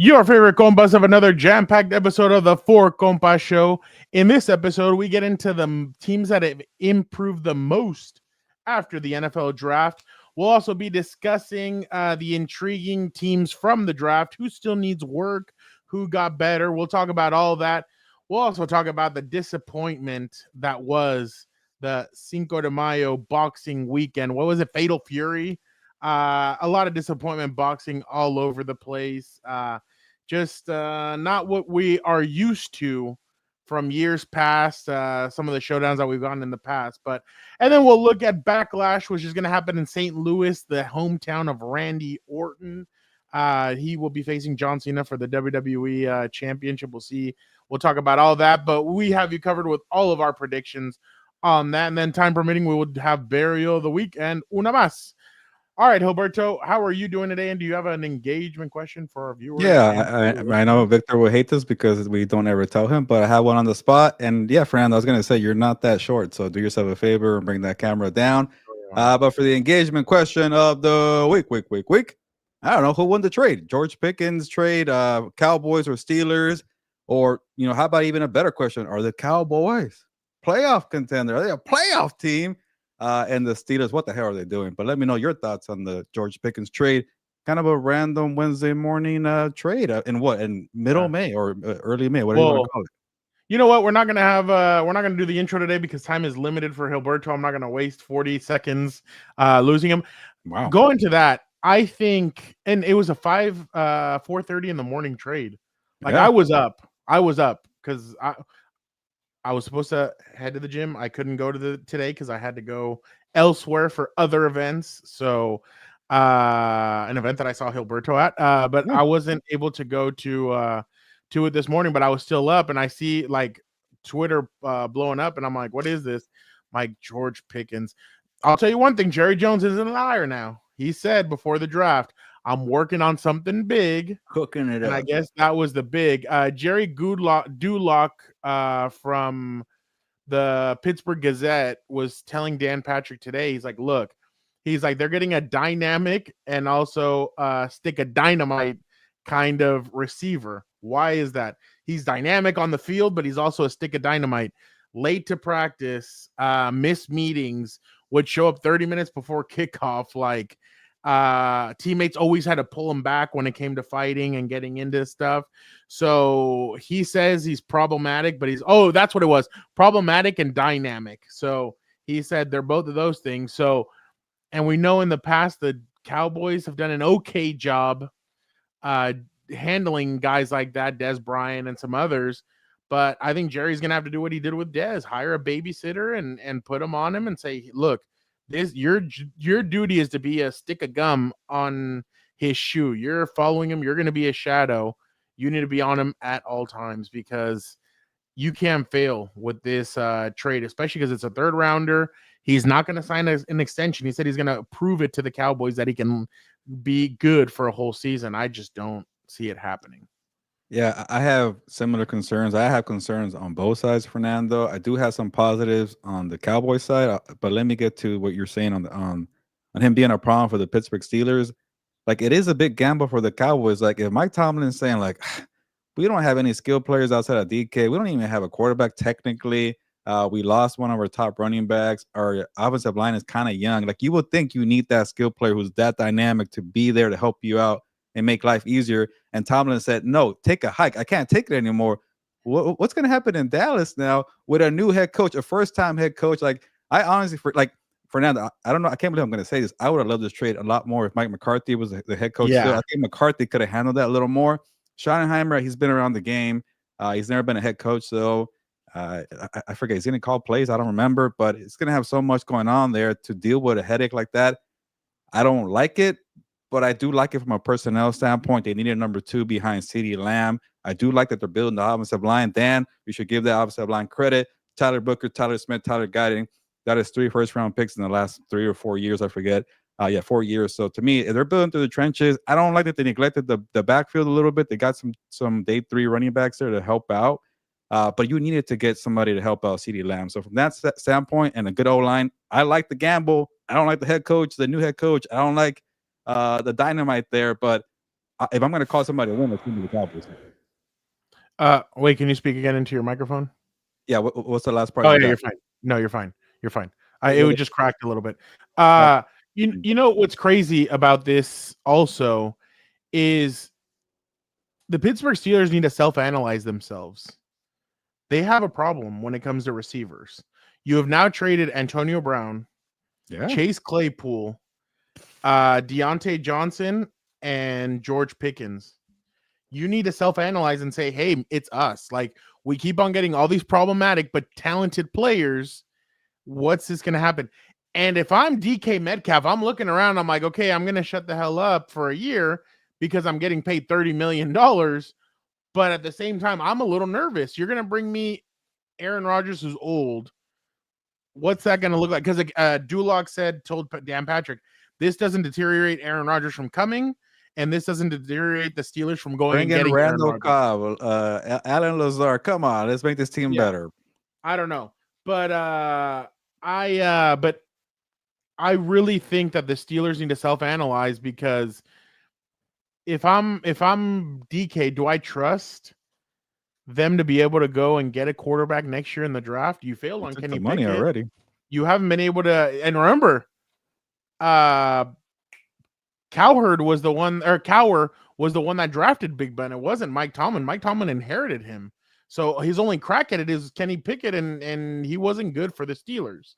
Your favorite compas of another jam-packed episode of the Four Compas Show. In this episode, we get into the teams that have improved the most after the NFL draft. We'll also be discussing the intriguing teams from the draft, who still needs work, who got better. We'll talk about all that. We'll also talk about the disappointment that was the Cinco de Mayo boxing weekend. What was it? Fatal Fury? A lot of disappointment boxing all over the place. Just not what we are used to from years past, some of the showdowns that we've gotten in the past. And then we'll look at Backlash, which is going to happen in St. Louis, the hometown of Randy Orton. He will be facing John Cena for the WWE Championship. We'll talk about all that, but we have you covered with all of our predictions on that. And then, time permitting, we will have Burial of the Week and Una Más. All right, Gilberto, how are you doing today? And do you have an engagement question for our viewers? Yeah, I know Victor will hate this because we don't ever tell him, but I have one on the spot. And yeah, Fernando, I was going to say you're not that short, so do yourself a favor and bring that camera down. But for the engagement question of the week, I don't know who won the trade. George Pickens trade, Cowboys or Steelers, or how about even a better question? Are the Cowboys playoff contender? Are they a playoff team? And the Steelers, what the hell are they doing? But let me know your thoughts on the George Pickens trade. Kind of a random Wednesday morning trade in middle May or early May, whatever you want to call it. You know what? We're not gonna do the intro today because time is limited for Gilberto. I'm not gonna waste 40 seconds losing him. Wow. Going to that, I think, and it was a 4:30 in the morning trade. Like, yeah. I was up because I was supposed to head to the gym. I couldn't go today because I had to go elsewhere for other events. So an event that I saw Gilberto at, but I wasn't able to go to it this morning, but I was still up, and I see like Twitter blowing up, and I'm like, what is this? Mike George Pickens. I'll tell you one thing, Jerry Jones isn't a liar now. He said before the draft, I'm working on something big. Cooking it up. I guess that was the big. Jerry Dulock from the Pittsburgh Gazette was telling Dan Patrick today, he's like, look, they're getting a dynamic and also stick a dynamite kind of receiver. Why is that? He's dynamic on the field, but he's also a stick of dynamite. Late to practice, missed meetings, would show up 30 minutes before kickoff. Like, teammates always had to pull him back when it came to fighting and getting into stuff. So he says he's problematic, but that's what it was. Problematic and dynamic. So he said they're both of those things. So, and we know in the past, the Cowboys have done an okay job handling guys like that, Dez Bryant and some others. But I think Jerry's going to have to do what he did with Dez, hire a babysitter and put him on him and say, look, your duty is to be a stick of gum on his shoe. You're following him. You're going to be a shadow. You need to be on him at all times because you can't fail with this trade, especially because it's a third rounder. He's not going to sign an extension. He said he's going to prove it to the Cowboys that he can be good for a whole season. I just don't see it happening. Yeah, I have similar concerns. I have concerns on both sides, Fernando. I do have some positives on the Cowboys side, but let me get to what you're saying on him being a problem for the Pittsburgh Steelers. Like, it is a big gamble for the Cowboys. Like, if Mike Tomlin's saying, like, we don't have any skilled players outside of DK, we don't even have a quarterback technically. We lost one of our top running backs. Our offensive line is kind of young. Like, you would think you need that skilled player who's that dynamic to be there to help you out and make life easier. And Tomlin said, no, take a hike. I can't take it anymore. What's going to happen in Dallas now with a new head coach, a first-time head coach? Like, I honestly, Fernando, I don't know. I can't believe I'm going to say this. I would have loved this trade a lot more if Mike McCarthy was the head coach. Yeah. Still. I think McCarthy could have handled that a little more. Schottenheimer, he's been around the game. He's never been a head coach, though. I forget. He's going to call plays. I don't remember. But it's going to have so much going on there to deal with a headache like that. I don't like it. But I do like it from a personnel standpoint. They needed number 2 behind CeeDee Lamb. I do like that they're building the offensive line. Dan, we should give that offensive line credit. Tyler Booker, Tyler Smith, Tyler Guiding. That is 3 first-round picks in the last 3 or 4 years. I forget. 4 years. So to me, they're building through the trenches. I don't like that they neglected the backfield a little bit. They got some day 3 running backs there to help out. But you needed to get somebody to help out CeeDee Lamb. So from that standpoint and a good O-line, I like the gamble. I don't like the head coach, the new head coach. I don't like the dynamite there, but if I'm going to call somebody a win, it's going to be the Cowboys. Wait, can you speak again into your microphone? Yeah, what's the last part Oh you yeah, got? you're fine. No, you're fine. You're fine. What, It what would is- just cracked a little bit. oh, You know what's crazy about this also is the Pittsburgh Steelers need to self-analyze themselves. They have a problem when it comes to receivers. You have now traded Antonio Brown, yeah. Chase Claypool, Deontay Johnson, and George Pickens. You need to self-analyze and say, hey, it's us. Like, we keep on getting all these problematic but talented players. What's this going to happen? And if I'm DK Metcalf, I'm looking around. I'm like, okay, I'm going to shut the hell up for a year because I'm getting paid $30 million. But at the same time, I'm a little nervous. You're going to bring me Aaron Rodgers, who's old. What's that going to look like? Because Duloc told Dan Patrick, this doesn't deteriorate Aaron Rodgers from coming, and this doesn't deteriorate the Steelers from going and getting Randall Cobb, Alan Lazar. Come on, let's make this team better. I don't know, but I really think that the Steelers need to self-analyze, because if I'm DK, do I trust them to be able to go and get a quarterback next year in the draft? You failed on Kenny money Pickett already. You haven't been able to. And remember, Cowher was the one that drafted Big Ben. It wasn't Mike Tomlin. Mike Tomlin inherited him. So his only crack at it is Kenny Pickett, and he wasn't good for the Steelers.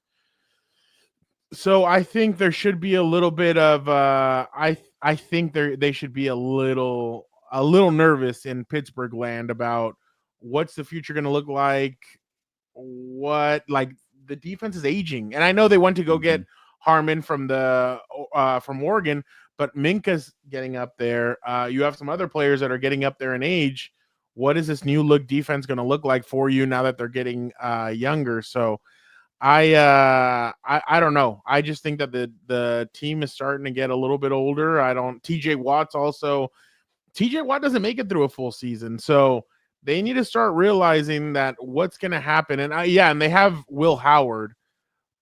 So I think there should be a little bit of I think they should be a little nervous in Pittsburgh land about what's the future going to look like. What, like, the defense is aging, and I know they went to go get Harmon from Oregon, but Minka's getting up there. You have some other players that are getting up there in age. What is this new look defense going to look like for you now that they're getting younger? So I don't know. I just think that the team is starting to get a little bit older. TJ Watt doesn't make it through a full season. So they need to start realizing that what's going to happen. And and they have Will Howard,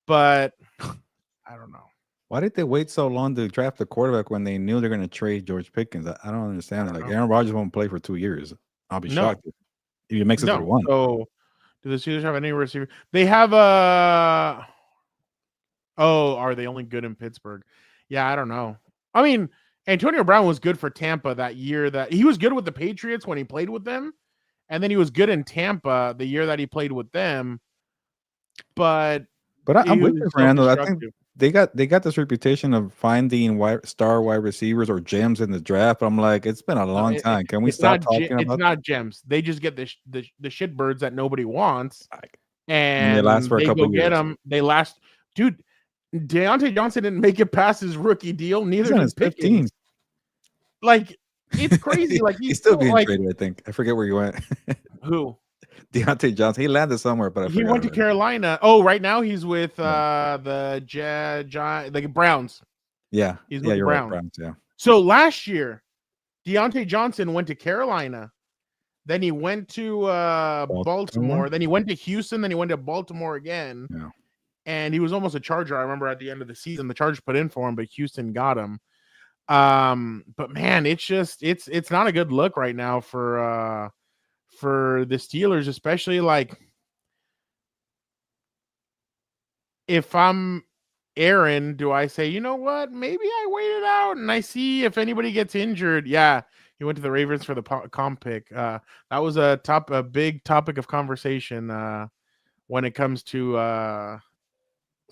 but I don't know. Why did they wait so long to draft a quarterback when they knew they're going to trade George Pickens? I don't understand. Like, Aaron Rodgers won't play for 2 years. I'll be shocked if he makes it through one. So do the Steelers have any receiver? They have are they only good in Pittsburgh? Yeah, I don't know. I mean, Antonio Brown was good for Tampa that year. That he was good with the Patriots when he played with them, and then he was good in Tampa the year that he played with them. But I'm with you, Randall. I think they got this reputation of finding star wide receivers or gems in the draft. I'm like, it's been a long time. Can we stop talking about? It's not gems. They just get the shit birds that nobody wants, and they last for a couple of years. Get them. They last, dude. Deontay Johnson didn't make it past his rookie deal. Neither did Pickens. Like, it's crazy. Like he's still being traded. I think I forget where he went. Who? Deontay Johnson. He landed somewhere, but he went to Carolina. Oh, right now he's with the Browns. Yeah, he's with the Browns. Right, Browns. Yeah. So last year, Deontay Johnson went to Carolina. Then he went to Baltimore. Then he went to Houston. Then he went to Baltimore again. Yeah. And he was almost a Charger. I remember at the end of the season, the Chargers put in for him, but Houston got him. But man, it's not a good look right now for the Steelers, especially like if I'm Aaron, do I say, you know what? Maybe I wait it out and I see if anybody gets injured. Yeah, he went to the Ravens for the comp pick. That was a big topic of conversation when it comes to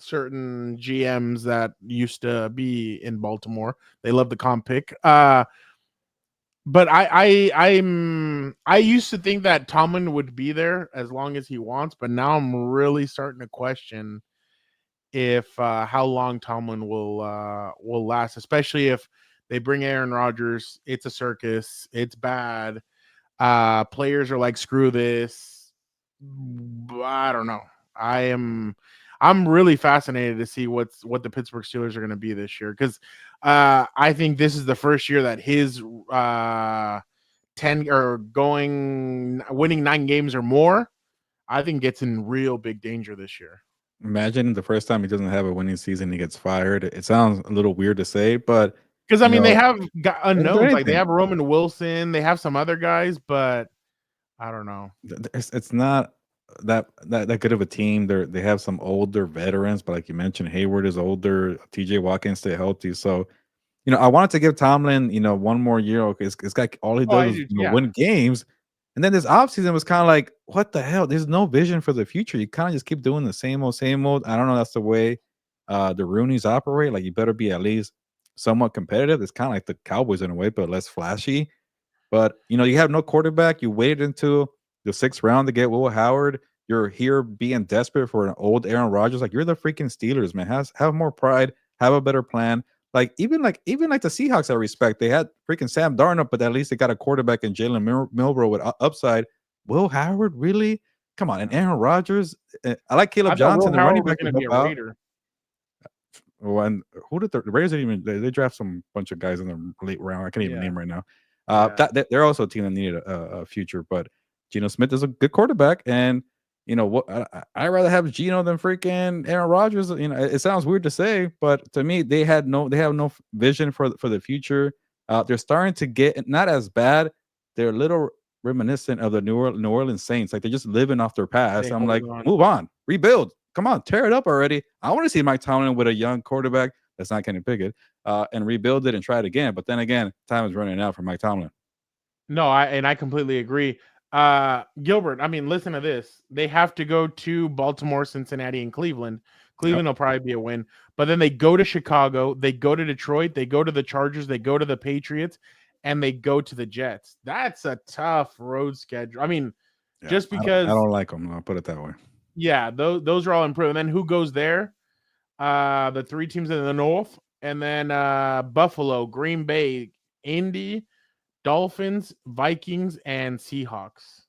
certain GMs that used to be in Baltimore. They love the comp pick. But I used to think that Tomlin would be there as long as he wants, but now I'm really starting to question if how long Tomlin will last, especially if they bring Aaron Rodgers. It's a circus. It's bad. Players are like, screw this. I don't know. I'm really fascinated to see what the Pittsburgh Steelers are going to be this year, because I think this is the first year that his winning 9 games or more, I think gets in real big danger this year. Imagine the first time he doesn't have a winning season, he gets fired. It sounds a little weird to say, but Because I mean, they have unknowns. Like they anything. have Roman Wilson, they have some other guys, but I don't know. It's not that good of a team. They have some older veterans, but like you mentioned, Hayward is older. TJ Watkins stay healthy, so I wanted to give Tomlin one more year. Okay, it's like all he does is win games, and then this offseason was kind of like, what the hell? There's no vision for the future. You kind of just keep doing the same old, same old. I don't know. That's the way the Roonies operate. Like you better be at least somewhat competitive. It's kind of like the Cowboys in a way, but less flashy. But you have no quarterback. You waited until the 6th round to get Will Howard. You're here being desperate for an old Aaron Rodgers. Like you're the freaking Steelers, man. Have more pride. Have a better plan. Like even like the Seahawks, I respect. They had freaking Sam Darnold, but at least they got a quarterback in Jalen Milroe with upside. Will Howard, really? Come on, and Aaron Rodgers. I like Caleb Johnson, the running back. Going to be a Raider. When who did the Raiders didn't even they draft some bunch of guys in the late round. I can't even name right now. They're also a team that needed a future, but Geno Smith is a good quarterback, and what I'd rather have Geno than freaking Aaron Rodgers. It sounds weird to say, but to me, they have no vision for the future. They're starting to get not as bad. They're a little reminiscent of the New Orleans Saints. Like they're just living off their past. I'm like, move on, rebuild. Come on, tear it up already. I want to see Mike Tomlin with a young quarterback that's not Kenny Pickett, and rebuild it and try it again. But then again, time is running out for Mike Tomlin. No, I completely agree. Gilbert, I mean, listen to this. They have to go to Baltimore, Cincinnati, and Cleveland. Cleveland will probably be a win. But then they go to Chicago, they go to Detroit, they go to the Chargers, they go to the Patriots, and they go to the Jets. That's a tough road schedule. I mean, just because I don't like them, I'll put it that way. Yeah, those are all improved. And then who goes there? The 3 teams in the North, and then Buffalo, Green Bay, Indy, Dolphins, Vikings, and Seahawks.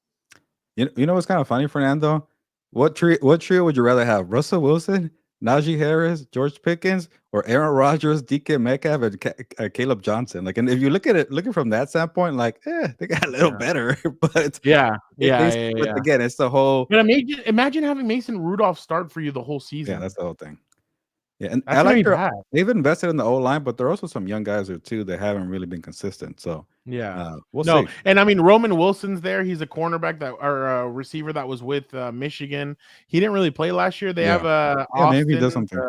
You know what's kind of funny, Fernando? What trio would you rather have? Russell Wilson, Najee Harris, George Pickens, or Aaron Rodgers, DK Metcalf, and Caleb Johnson? Like, and if you looking from that standpoint, like, they got a little better, but But again, it's the whole. But imagine having Mason Rudolph start for you the whole season. Yeah, that's the whole thing. Yeah, and I like they've invested in the O-line, but there are also some young guys there too that haven't really been consistent. So we'll see. And I mean, Roman Wilson's there. He's a cornerback or a receiver that was with Michigan. He didn't really play last year. They have Austin, maybe he does something.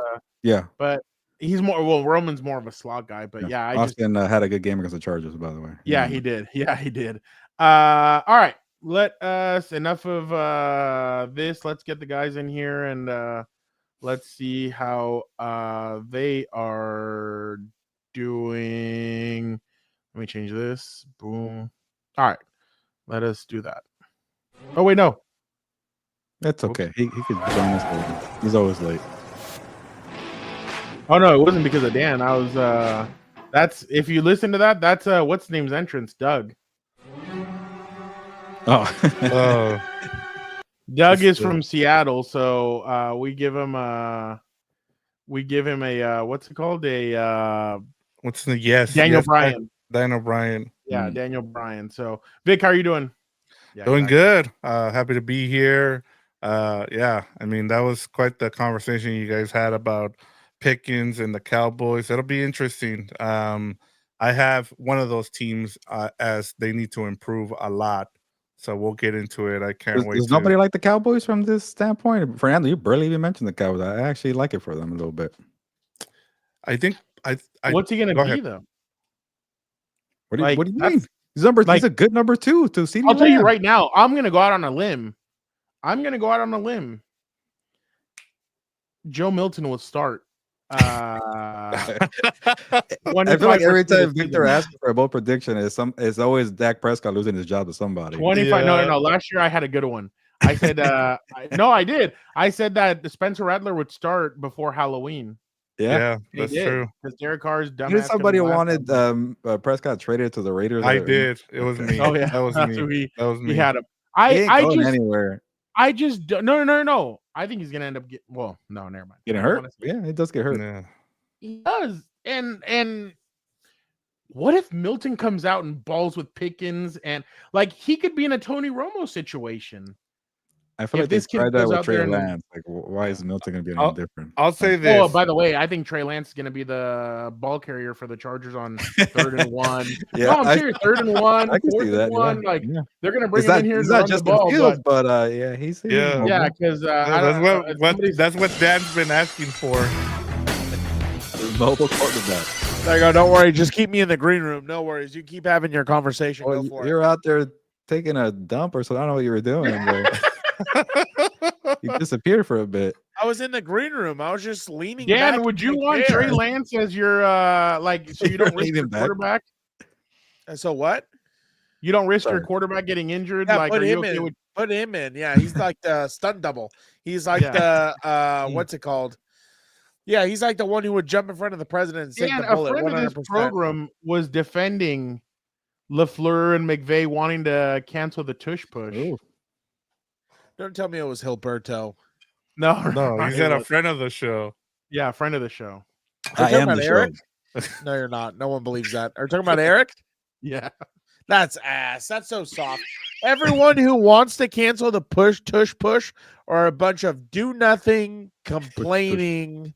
But he's Roman's more of a slot guy. But Austin had a good game against the Chargers, by the way. Yeah, he did. Yeah, he did. All right, enough of this. Let's get the guys in here and let's see how they are doing. Let me change this. Boom. All right. Let us do that. Oh, wait, no. That's okay. He could join us later. He's always late. Oh, no, it wasn't because of Dan. I was that's if you listen to that, that's what's his name's entrance, Doug. Oh. Doug is from Seattle, so we give him a what's it called? Daniel Bryan. Daniel Bryan. Yeah, Daniel Bryan. So Vic, how are you doing? Yeah, doing good. Happy to be here. I mean, that was quite the conversation you guys had about Pickens and the Cowboys. That'll be interesting. I have one of those teams as they need to improve a lot. So we'll get into it. I can't wait. Does nobody like the Cowboys from this standpoint? Fernando, you barely even mentioned the Cowboys. I actually like it for them a little bit. I think what's he gonna be though? What do you mean? He's a good number 2 to CeeDee I'll tell you right now, I'm gonna go out on a limb. Joe Milton will start. I feel like every time Victor asks for a bold prediction, it's always Dak Prescott losing his job to somebody. 25. No. Last year I had a good one. I said I did. I said that Spencer Rattler would start before Halloween. Yeah, that's true. Because Derek Carr's dumb. Did somebody wanted Prescott traded to the Raiders? I did. It was me. Oh yeah, that was me. That was me. He had him. Anywhere. I just no. I think he's gonna end up no, never mind. Getting hurt? Yeah, he does get hurt. Yeah. He does. And what if Milton comes out and balls with Pickens and like he could be in a Tony Romo situation? I feel If like they this kid tried that goes with out Trey there and- Lance. Like, why is Milton going to be any different? I'll say Like, this. Oh, by the way, I think Trey Lance is going to be the ball carrier for the Chargers on 3rd and 1. Yeah, No, I'm serious. 3rd and 1, I can 4th see and that. 1. Yeah, Like yeah. they're going to bring It's him not, in here it's to not run the Justin ball. Fields, but yeah, he's Yeah. mobile. Yeah, because that's what Dan's been asking for. Mobile quarterback. There you go. Don't worry. Just keep me in the green room. No worries. You keep having your conversation. Well, Go for you're out there taking a dump or something. I don't know what you were doing, but you disappeared for a bit. I was in the green room. I was just leaning Dan, back. would in you the want chair. Trey Lance as your so you don't risk Leaning your back. quarterback? So what? You don't risk your Sorry. quarterback getting injured? Yeah, Like, put are you him okay in. with Put him in. Yeah, he's like the stunt double. He's like the what's it called? Yeah, he's like the one who would jump in front of the president and take Dan, the a bullet. friend of 100%. this program was defending LaFleur and McVay wanting to cancel the tush push. Ooh. Don't tell me it was Hilberto. No, No, it he's got a was- friend of the show. Yeah, friend of the show. Are I you am talking the about Eric? show. No, you're not. No one believes that. Are you talking about Eric? Yeah. That's ass. That's so soft. Everyone who wants to cancel the tush push are a bunch of do nothing, complaining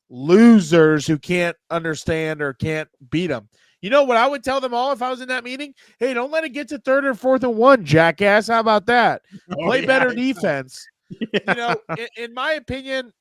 losers who can't understand or can't beat them. You know what I would tell them all if I was in that meeting? Hey, don't let it get to 3rd or 4th and 1, jackass. How about that? Play better defense. Yeah. You know, in my opinion,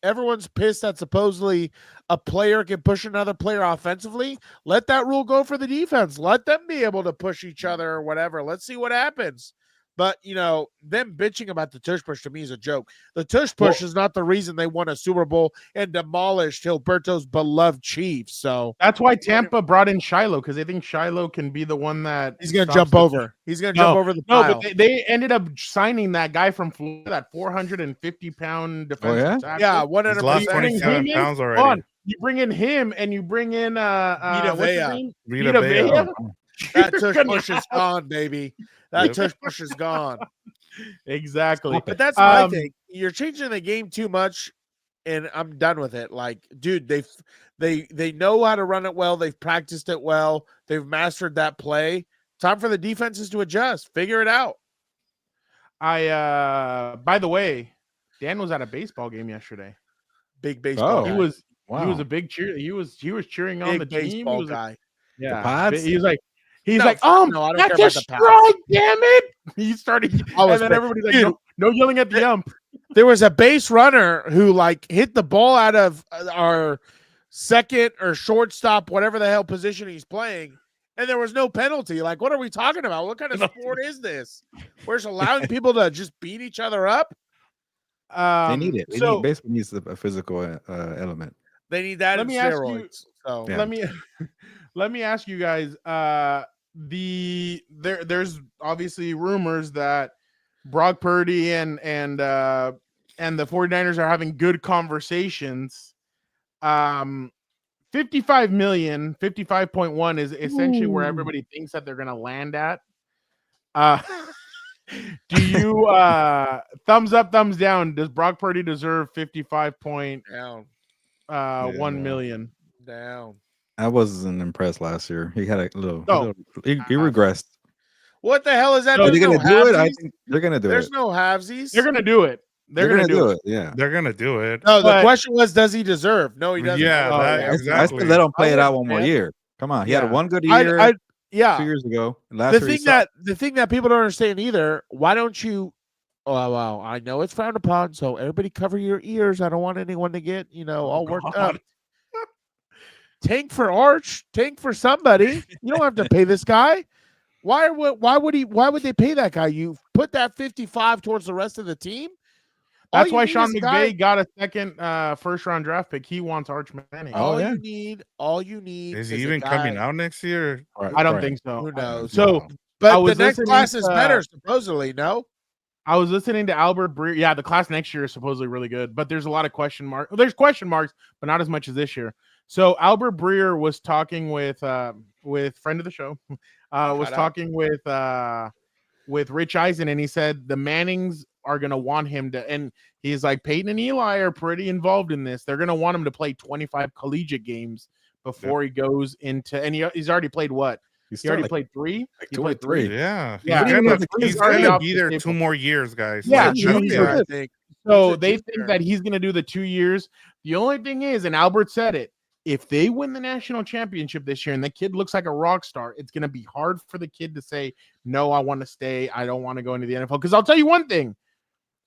everyone's pissed that supposedly a player can push another player offensively. Let that rule go for the defense. Let them be able to push each other or whatever. Let's see what happens. But, you know, them bitching about the tush push to me is a joke. The tush push is not the reason they won a Super Bowl and demolished Hilberto's beloved Chiefs. So That's why Tampa brought in Shiloh, because they think Shiloh can be the one that he's going to stops jump the- over. He's going to jump over the No, pile. but they ended up signing that guy from Florida, that 450-pound defensive yeah? tackle. Yeah, He's lost 100%. 27 pounds Hold already. on. You bring in him and you bring in what's his Vea. name? Vita Vita Vea. Vea? That You're tush gonna push is have- gone, baby. That Yep. tush push is gone. Exactly. But that's my Um, thing. You're changing the game too much, and I'm done with it. Like, dude, they know how to run it well. They've practiced it well. They've mastered that play. Time for the defenses to adjust. Figure it out. By the way, Dan was at a baseball game yesterday. Big baseball. Oh. He guy. was Wow. he was a big cheer. He was cheering on big the team. He baseball was guy. yeah. Pods? He was like No, like, no, I don't care that's a about the Pats. strike, damn it. He started I was and then pissed. everybody's like, Dude. no yelling at the ump. There was a base runner who like hit the ball out of our second or shortstop, whatever the hell position he's playing, and there was no penalty. Like, what are we talking about? What kind of sport is this? We're just allowing people to just beat each other up. They need it. So Baseball needs a physical element. They need that Let in me ask you- steroids. So Yeah. let me ask you guys. There's obviously rumors that Brock Purdy and the 49ers are having good conversations. 55 million, 55.1 is essentially where everybody thinks that they're going to land at. Do you thumbs up, thumbs down? Does Brock Purdy deserve 55.1 down, million? down. I wasn't impressed last year. He had a little. No. He regressed. What the hell is that? So Are There's they no gonna do it? I halvesies? think they're gonna do There's it. no halvesies. They're going to do it. They're going to do it. Yeah. They're gonna do it. No, the But- question was, does he deserve? No, he doesn't. Yeah, Oh, that, yeah. I exactly. said let him play I it out one more understand. year. Come on, he Yeah. had one good year I 2 yeah. years ago. Last The year he thing sucked. the thing that people don't understand either. Why don't you? Oh wow, I know it's frowned upon, so everybody cover your ears. I don't want anyone to get all worked up. God. Tank for Arch, tank for somebody. You don't have to pay this guy. Why would they pay that guy? You put that 55 towards the rest of the team. All That's you why need Sean is a guy- McVay got a second first-round draft pick. He wants Arch Manning. Oh, All yeah. you need Is is he a even coming guy- out next year? I don't think so. Who knows? So I But the was next listening class is to- better, supposedly. No, I was listening to Albert Breer. Yeah, the class next year is supposedly really good, but there's a lot of question marks. There's question marks, but not as much as this year. So Albert Breer was talking with friend of the show, was Shout out. talking with Rich Eisen, and he said the Mannings are gonna want him to, and he's like Peyton and Eli are pretty involved in this. They're gonna want him to play 25 collegiate games before he goes into, and he's already played what He already played 3. like He 2 or played 3. 3. Yeah, Yeah, he's already gonna off be the there table. 2 more years, guys. Yeah, Like, He's a that's junior, I it. think. So He's a they junior. think that he's going to do the 2 years. The only thing is, and Albert said it, if they win the national championship this year and the kid looks like a rock star, it's going to be hard for the kid to say, no, I want to stay. I don't want to go into the NFL. Because I'll tell you one thing,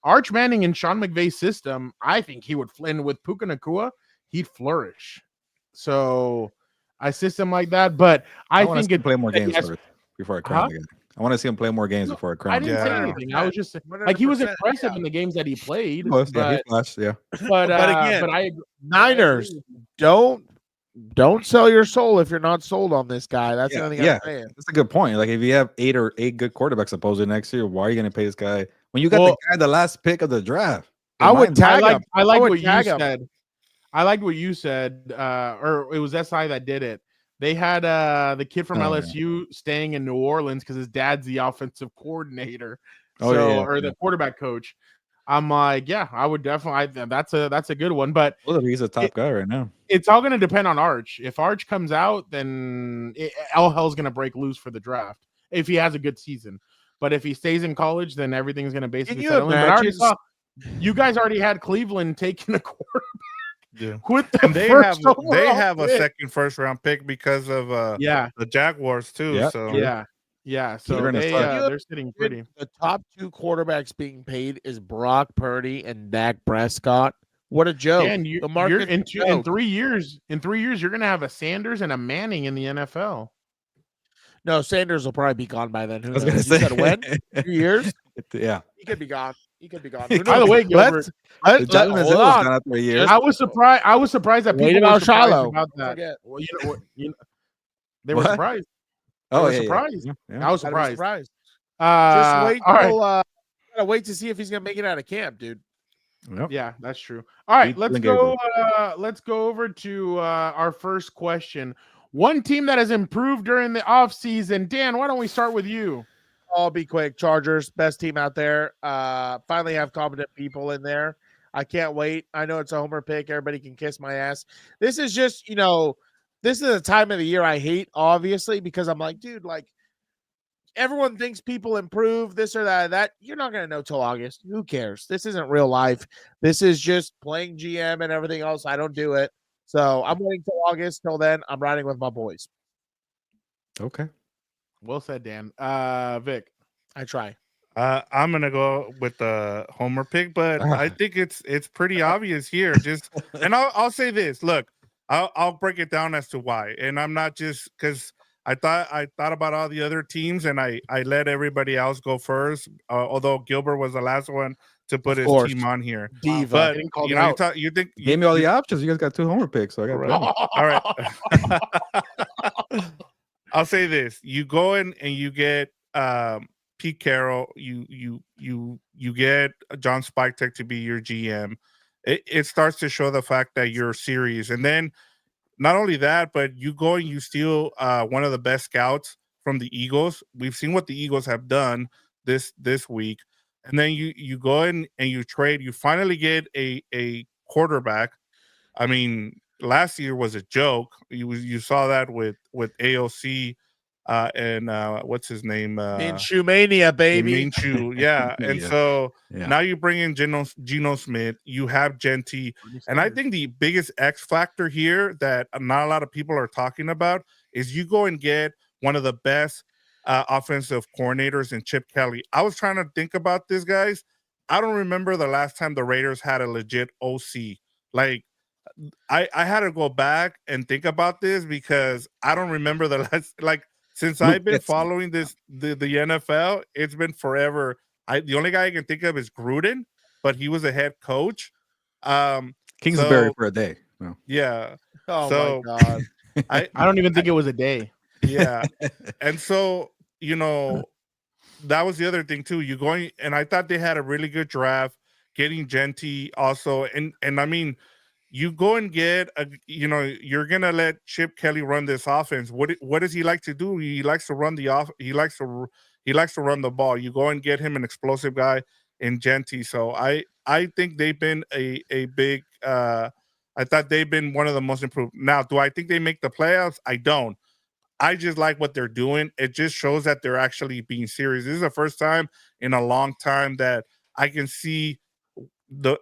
Arch Manning in Sean McVay's system, I think he would flin with Puka Nacua. He'd flourish. So I system like that, but I want to think see him it play more games yes. first before I crown the guy. I want to see him play more games before I crown I the didn't guy. say Yeah. anything. I was just like he was 100%, impressive yeah. in the games that he played, He was, yeah, he but flashed, yeah. but again, but I agree. Niners, don't sell your soul if you're not sold on this guy. That's the only thing Yeah, I'm saying. that's a good point. Like if you have 8 good quarterbacks supposedly next year, why are you going to pay this guy when you got Well, the last pick of the draft? I would tag him. I like would what you tag him. said. I liked what you said. Or it was SI that did it. They had the kid from LSU staying in New Orleans because his dad's the offensive coordinator. Or the quarterback coach. I'm like, yeah, I would definitely. That's a good one, but He's a top guy right now. It's all going to depend on Arch. If Arch comes out, then all hell's going to break loose for the draft. If he has a good season, but if he stays in college, then everything's going to basically settle in. But I already saw you guys already had Cleveland taking a quarterback. Yeah. With the And they have a pick. second first round pick because of the Jaguars too. Yeah. So yeah. So They're gonna suck. they're sitting pretty. The top 2 quarterbacks being paid is Brock Purdy and Dak Prescott. What a joke! And the you're market's in 3 years. In 3 years, you're going to have a Sanders and a Manning in the NFL. No, Sanders will probably be gone by then. Who I was knows? going to You say said when? 3 years? Yeah. He could be gone. Who By the way, knows? Gilbert, hold on. After a year. I was surprised that Wait people about were surprised Shiloh. about Don't that. forget. Well, they were What? surprised. Oh, were yeah, surprised. Yeah. I was Gotta be surprised. Just wait all right. till gotta wait to see if he's gonna make it out of camp, dude. Yep. Yeah, that's true. All right, Beat let's Dylan go. Let's go over to our first question. One team that has improved during the offseason. Dan, why don't we start with you? I'll be quick. Chargers, best team out there. Finally have competent people in there. I can't wait. I know it's a homer pick. Everybody can kiss my ass. This is just, this is a time of the year I hate, obviously, because I'm like, dude, like, everyone thinks people improve this or that. You're not going to know till August. Who cares? This isn't real life. This is just playing GM and everything else. I don't do it. So I'm waiting till August. Till then, I'm riding with my boys. Okay. Well said, Dan. Vic. I try. I'm gonna go with the homer pick, but I think it's pretty obvious here. And I'll say this. Look, I'll break it down as to why, and I'm not just because I thought about all the other teams, and I let everybody else go first. Although Gilbert was the last one to put his team on here. Diva. But you think Gave me all the options. You guys got 2 homer picks, so I got all right. I'll say this: you go in and you get Pete Carroll, you get John Spiketek to be your GM. It starts to show the fact that you're serious, and then not only that, but you go and you steal one of the best scouts from the Eagles. We've seen what the Eagles have done this week, and then you go in and you trade. You finally get a quarterback. I mean, last year was a joke. You saw that with AOC and what's his name? Minshew Mania, baby. Minshew, yeah. And so now you bring in Geno Smith. You have Genty, and I think the biggest X factor here that not a lot of people are talking about is you go and get one of the best offensive coordinators in Chip Kelly. I was trying to think about this, guys. I don't remember the last time the Raiders had a legit OC. Like, I had to go back and think about this because I don't remember the last, like, since I've been following the NFL, it's been forever. The only guy I can think of is Gruden, but he was a head coach. Kingsbury for a day. No. Yeah. Oh my God. I don't even think it was a day. Yeah. And so, that was the other thing too. You going, and I thought they had a really good draft, getting Genty also. And I mean, you go and get you're gonna let Chip Kelly run this offense. What does he like to do? He likes to run he likes to run the ball. You go and get him an explosive guy in Genty. So I think they've been a big I thought they've been one of the most improved. Now, do I think they make the playoffs? I don't. I just like what they're doing. It just shows that they're actually being serious. This is the first time in a long time that I can see the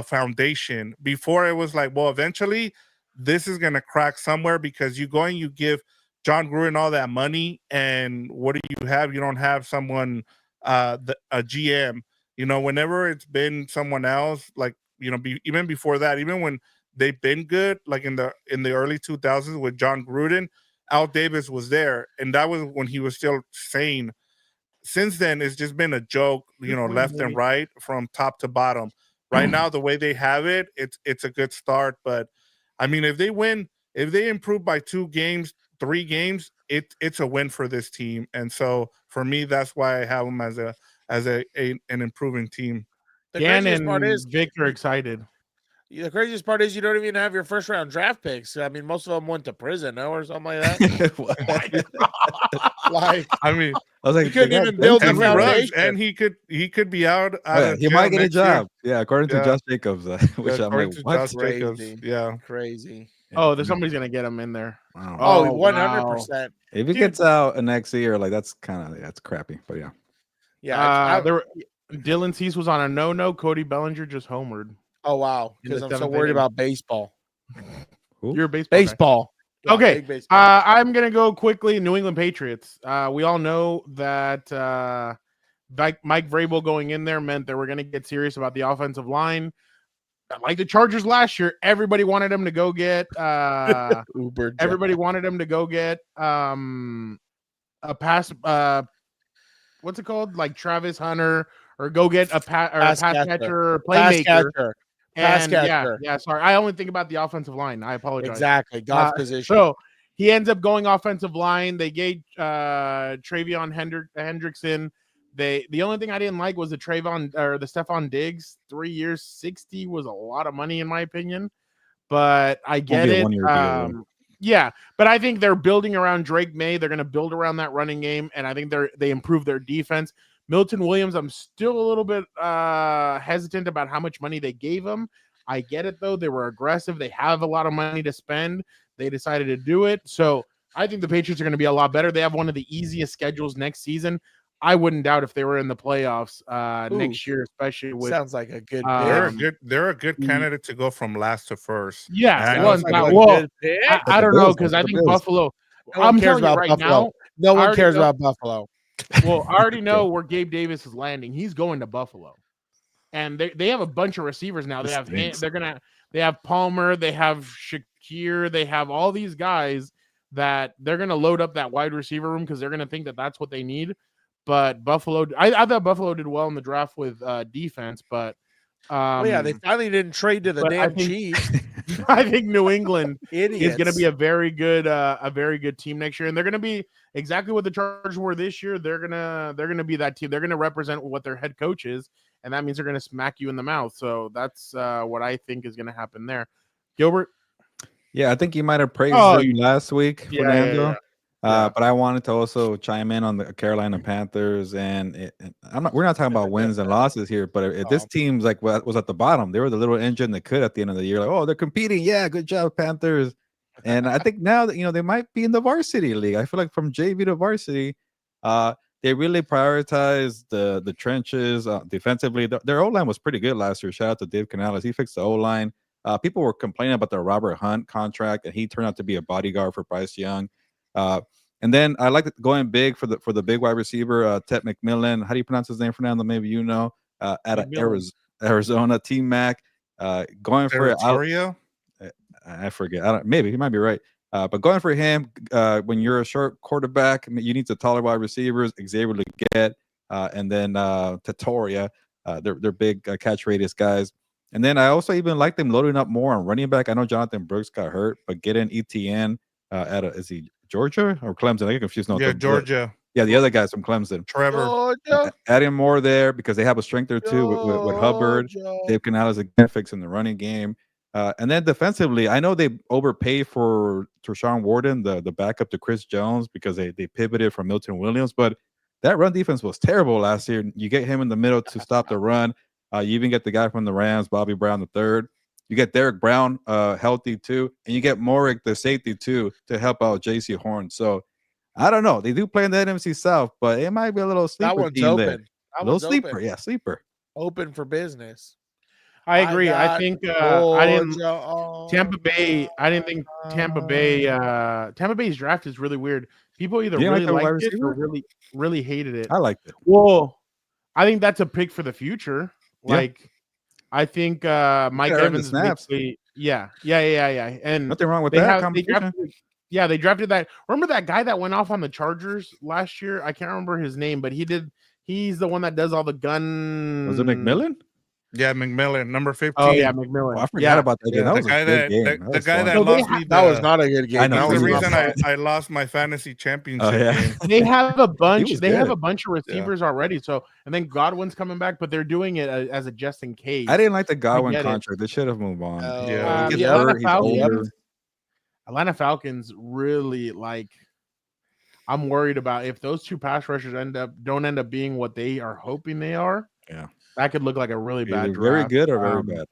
foundation. Before it was like, well, eventually this is gonna crack somewhere because you give John Gruden all that money, and what do you have? You don't have someone a GM. Whenever it's been someone else, like even before that, even when they've been good, like in the early 2000s with John Gruden, Al Davis was there, and that was when he was still sane. Since then, it's just been a joke, left and right from top to bottom. Right now, the way they have it, it's a good start. But I mean, if they improve by 2 games, 3 games, it's a win for this team. And so for me, that's why I have them as an improving team. The Dan craziest part and is Vic are excited. the craziest part is you don't even have your first round draft picks. I mean, most of them went to prison, no, or something like that. Like, I mean, I was like, you couldn't they got even build the and he runs, foundation. and he could be out. Oh, of he jail might get a next year. job. Yeah, according to Yeah. Josh Jacobs, which Yeah, I'm according like, to what? Josh Jacobs. Crazy. Yeah. Crazy. Oh, there's somebody's gonna get him in there. Wow. Oh, wow. 100%. If he Dude. gets out next year, like that's crappy. But yeah, Yeah. Dylan Cease was on a no. Cody Bellinger just homered. Oh, wow. In the Because I'm so 7th worried inning. about baseball. Who? You're a baseball guy. Baseball. Yeah, Okay. big baseball. I'm gonna go quickly. New England Patriots. We all know that Mike Vrabel going in there meant that we're gonna get serious about the offensive line. Like the Chargers last year, everybody wanted him to go get Uber. everybody wanted him to go get a pass what's it called? Like Travis Hunter, or go get a pass catcher or Pass playmaker. catcher. Pass And catcher. yeah, sorry. I only think about the offensive line. I apologize. Exactly. God's position. So he ends up going offensive line. They gave Travion Hendrickson. The only thing I didn't like was the Stephon Diggs. 3 years, 60 was a lot of money in my opinion. But I get Won't be a it. 1-year deal, Yeah, but I think they're building around Drake May. They're going to build around that running game, and I think they improve their defense. Milton Williams, I'm still a little bit hesitant about how much money they gave him. I get it, though. They were aggressive. They have a lot of money to spend. They decided to do it. So I think the Patriots are going to be a lot better. They have one of the easiest schedules next season. I wouldn't doubt if they were in the playoffs next year, especially with. Sounds like a good They're a good candidate to go from last to first. Yeah, And well, I don't know, because I think Buffalo. No one I'm cares telling you about right Buffalo. now. No I one already cares know- about Buffalo. Well, I already know where Gabe Davis is landing. He's going to Buffalo, and they have a bunch of receivers now. They have they have Palmer, they have Shakir, they have all these guys that they're gonna load up that wide receiver room because they're gonna think that that's what they need. But Buffalo, I thought Buffalo did well in the draft with defense, but they finally didn't trade to the but damn Chiefs. I think New England Idiots. is going to be a very good team next year, and they're going to be exactly what the Chargers were this year. They're gonna be that team. They're going to represent what their head coach is, and that means they're going to smack you in the mouth. So that's what I think is going to happen there. Gilbert, yeah, I think you might have praised them last week, Fernando. Yeah. But I wanted to also chime in on the Carolina Panthers, and we're not talking about wins and losses here, but if this team's like was at the bottom, they were the little engine that could at the end of the year, like, oh, they're competing, yeah, good job, Panthers. And I think now that they might be in the varsity league. I feel like from JV to varsity, they really prioritize the trenches defensively. Their O-line was pretty good last year. Shout out to Dave Canales, he fixed the O-line. People were complaining about the Robert Hunt contract, and he turned out to be a bodyguard for Bryce Young. And then I like going big for the big wide receiver, Ted McMillan. How do you pronounce his name, Fernando? Maybe you know. Out of Arizona, Team Mac, going for it. I forget. Maybe he might be right. But going for him when you're a short quarterback, you need to taller wide receivers. Xavier Leggett, and then Tatoria. They're big catch radius guys. And then I also even like them loading up more on running back. I know Jonathan Brooks got hurt, but get in ETN is he Georgia or Clemson? I get confused. No, Georgia. Yeah, the other guys from Clemson. Trevor. Adding more there because they have a strength there too with Hubbard. Dave Canales again fixing the running game. And then defensively, I know they overpaid for Tershawn Warden, the backup to Chris Jones, because they pivoted from Milton Williams. But that run defense was terrible last year. You get him in the middle to stop the run. You even get the guy from the Rams, Bobby Brown III. You get Derek Brown healthy too, and you get Morick the safety too to help out JC Horn. So I don't know. They do play in the NFC South, but it might be a little sleeper That one's team open. there. That A little one's sleeper, open. yeah, sleeper. Open for business. I agree. I got think I didn't Georgia on Tampa Bay. I didn't think Tampa Bay's draft is really weird. People either You didn't really like the wide liked it or receiver? really hated it. I liked it. Well, I think that's a pick for the future. Yeah. Like, I think Mike earn the Evans is snaps. basically yeah. And Nothing wrong with they that. have they drafted that. Remember that guy that went off on the Chargers last year? I can't remember his name, but he's the one that does all the gun. Was it McMillan? Yeah, McMillan, number 15. Oh yeah, McMillan. Oh, I forgot about that game. That the was guy a good game. the guy fun. that No, they lost me. that was not a good game. I know. That's the He reason lost. I lost my fantasy championship game. They have a bunch. was They have good. a bunch of receivers already. So and then Godwin's coming back, but they're doing it as a just in case. I didn't like the Godwin get it. contract. They should have moved on. Yeah. He gets Yeah, hurt, he's older. Atlanta Falcons really like. I'm worried about if those two pass rushers don't end up being what they are hoping they are. Yeah, that could look like a really bad Either draft. very good or very bad.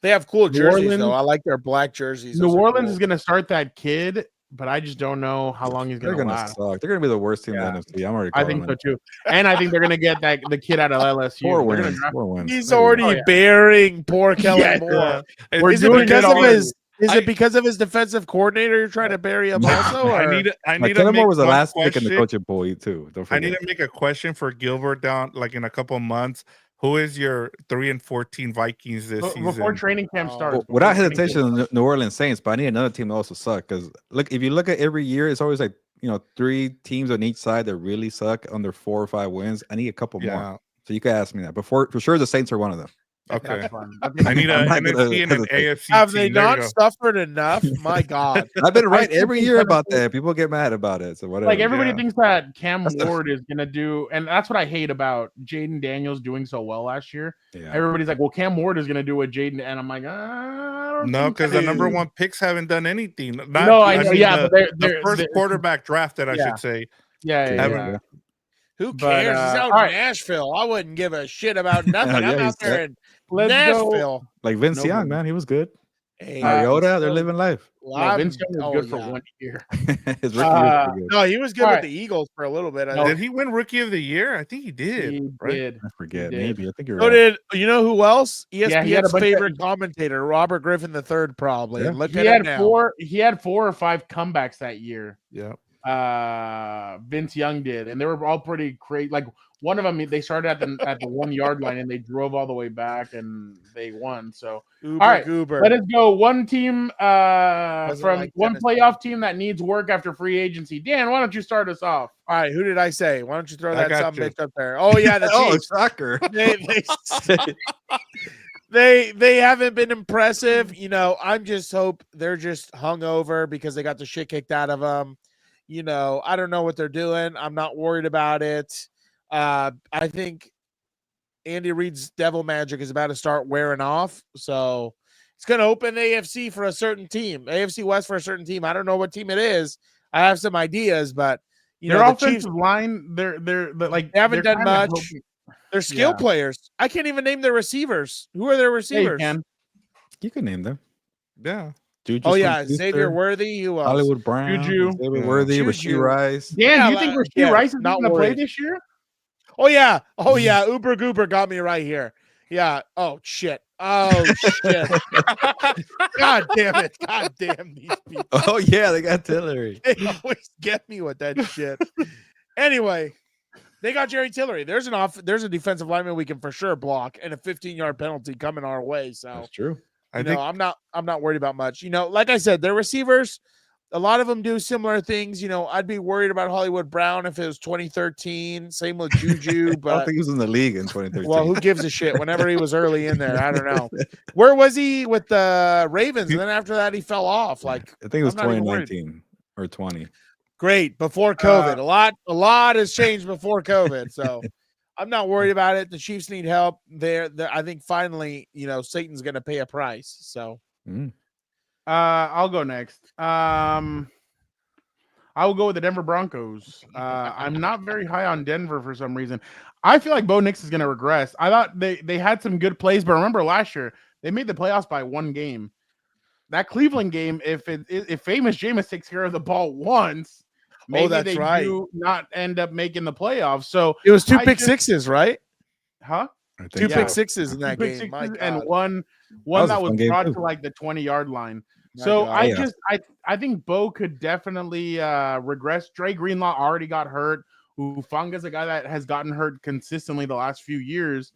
They have cool New jerseys Orleans- though. I like their black jerseys. New Those are Orleans cool. is going to start that kid, but I just don't know how long he's They're going to gonna last. suck. They're gonna be the worst team in the NFC. I'm already. I think so too, and I think they're going to get the kid out of LSU. 4 They're gonna wins. draft- 4 wins. He's Maybe. already Oh, yeah. burying poor Kellen Yes, Moore. We're Is it doing because it of already. his? Is it because of his defensive coordinator? You're trying to bury him also? I or- need to Kellen make Moore was the one last pick in the question. coaching pool too. Don't I forget. need to make a question for Gilbert down like in a couple of months. Who is your 3-14 Vikings this season? Before training camp starts. Well, without Before training camp hesitation, the New Orleans Saints, but I need another team to also suck. Because look, if you look at every year, it's always like 3 teams on each side that really suck under 4 or 5 wins. I need a couple more. So you can ask me that. But for sure, the Saints are one of them. Okay. That's fun. I need an I'm not gonna NFC and an hesitate. AFC Have team. they There you not go. suffered enough? My God. I've been right think every they year kinda about think- that. People get mad about it. So whatever. Like everybody Yeah. thinks that Cam That's the- Ward is gonna do, and that's what I hate about Jaden Daniels doing so well last year. Yeah. Everybody's like, "Well, Cam Ward is gonna do what Jaden," and I'm like, I don't No, think because so." the number 1 picks haven't done anything. Not, No, I know, yeah, the, but they're the first they're- quarterback drafted, I Yeah. should say. yeah, Yeah. yeah. Who But, cares? He's out all in right. Nashville. I wouldn't give a shit about nothing. Yeah, I'm he's out there in Let's go. Nashville. Like Vince No Young, good. man, he was good. Hey, Mariota, they're living life. No, Vince Young was good for 1 year. His rookie was pretty good. No, he was good All with right. the Eagles for a little bit. I No. think. Did he win Rookie of the Year? I think he did. He right? did. I forget. He did. Maybe. I think you're So right. did you know who else? Yeah, he had a ESPN's bunch of- favorite commentator, Robert Griffin III, probably. Yeah. And look He at him had now. 4. He had 4 or 5 comebacks that year. Yeah. Vince Young did, and they were all pretty crazy. Like one of them, they started at the 1 yard line and they drove all the way back and they won. So Uber all right, Goober. let us go. One team from like one Tennessee. playoff team that needs work after free agency. Dan, why don't you start us off? All right, who did I say? Why don't you throw I that got some you. bitch up there? Oh yeah, the Oh, Chiefs. soccer. They haven't been impressive. I'm just hope they're just hungover because they got the shit kicked out of them. I don't know what they're doing. I'm not worried about it. I think Andy Reid's devil magic is about to start wearing off. So it's going to open AFC for a certain team, AFC West for a certain team. I don't know what team it is. I have some ideas, but Their the offensive Chiefs, line, they're like they haven't they're done kinda much. hoping- they're skill Yeah. players. I can't even name their receivers. Who are their Yeah, you receivers? can. You can name them. Yeah. Juju Oh yeah, Smith-Schuster, Xavier Worthy. Who else? Hollywood Brown, Juju. Xavier Yeah. Worthy, Juju. Rashee Rice. Dan, Yeah, you think like- Rashee yeah, Rice is not going to play worried. this year? Oh yeah. Uber Goober got me right here. Yeah. Oh shit. Oh shit. God damn it. God damn these people. Oh yeah, they got Tillery. They always get me with that shit. Anyway, they got Jerry Tillery. There's a defensive lineman we can for sure block and a 15-yard penalty coming our way. So That's true. I think I'm not worried about much. Like I said, their receivers, a lot of them do similar things. I'd be worried about Hollywood Brown if it was 2013. Same with Juju, I don't but think he was in the league in 2013. well, who gives a shit? Whenever he was early in there, I don't know. Where was he with the Ravens? And then after that, he fell off. Like, I think it was I'm not even worried. 2019 or 20. great before COVID. A lot has changed before COVID, so I'm not worried about it. The Chiefs need help. I think finally, Satan's going to pay a price. So I'll go next. I will go with the Denver Broncos. I'm not very high on Denver for some reason. I feel like Bo Nix is going to regress. I thought they had some good plays, but remember last year They made the playoffs by 1 game. That Cleveland game, if famous Jameis takes care of the ball once, maybe that's they right. do not end up making the playoffs. So It was 2 I pick just- sixes, right? huh? I think 2 Yeah. pick sixes in that Big game. My sixes God. and one was a that was fun game, brought too. to like the 20-yard line. My So God. I think Bo could definitely regress. Dre Greenlaw already got hurt. Ufanga's a guy that has gotten hurt consistently the last few years.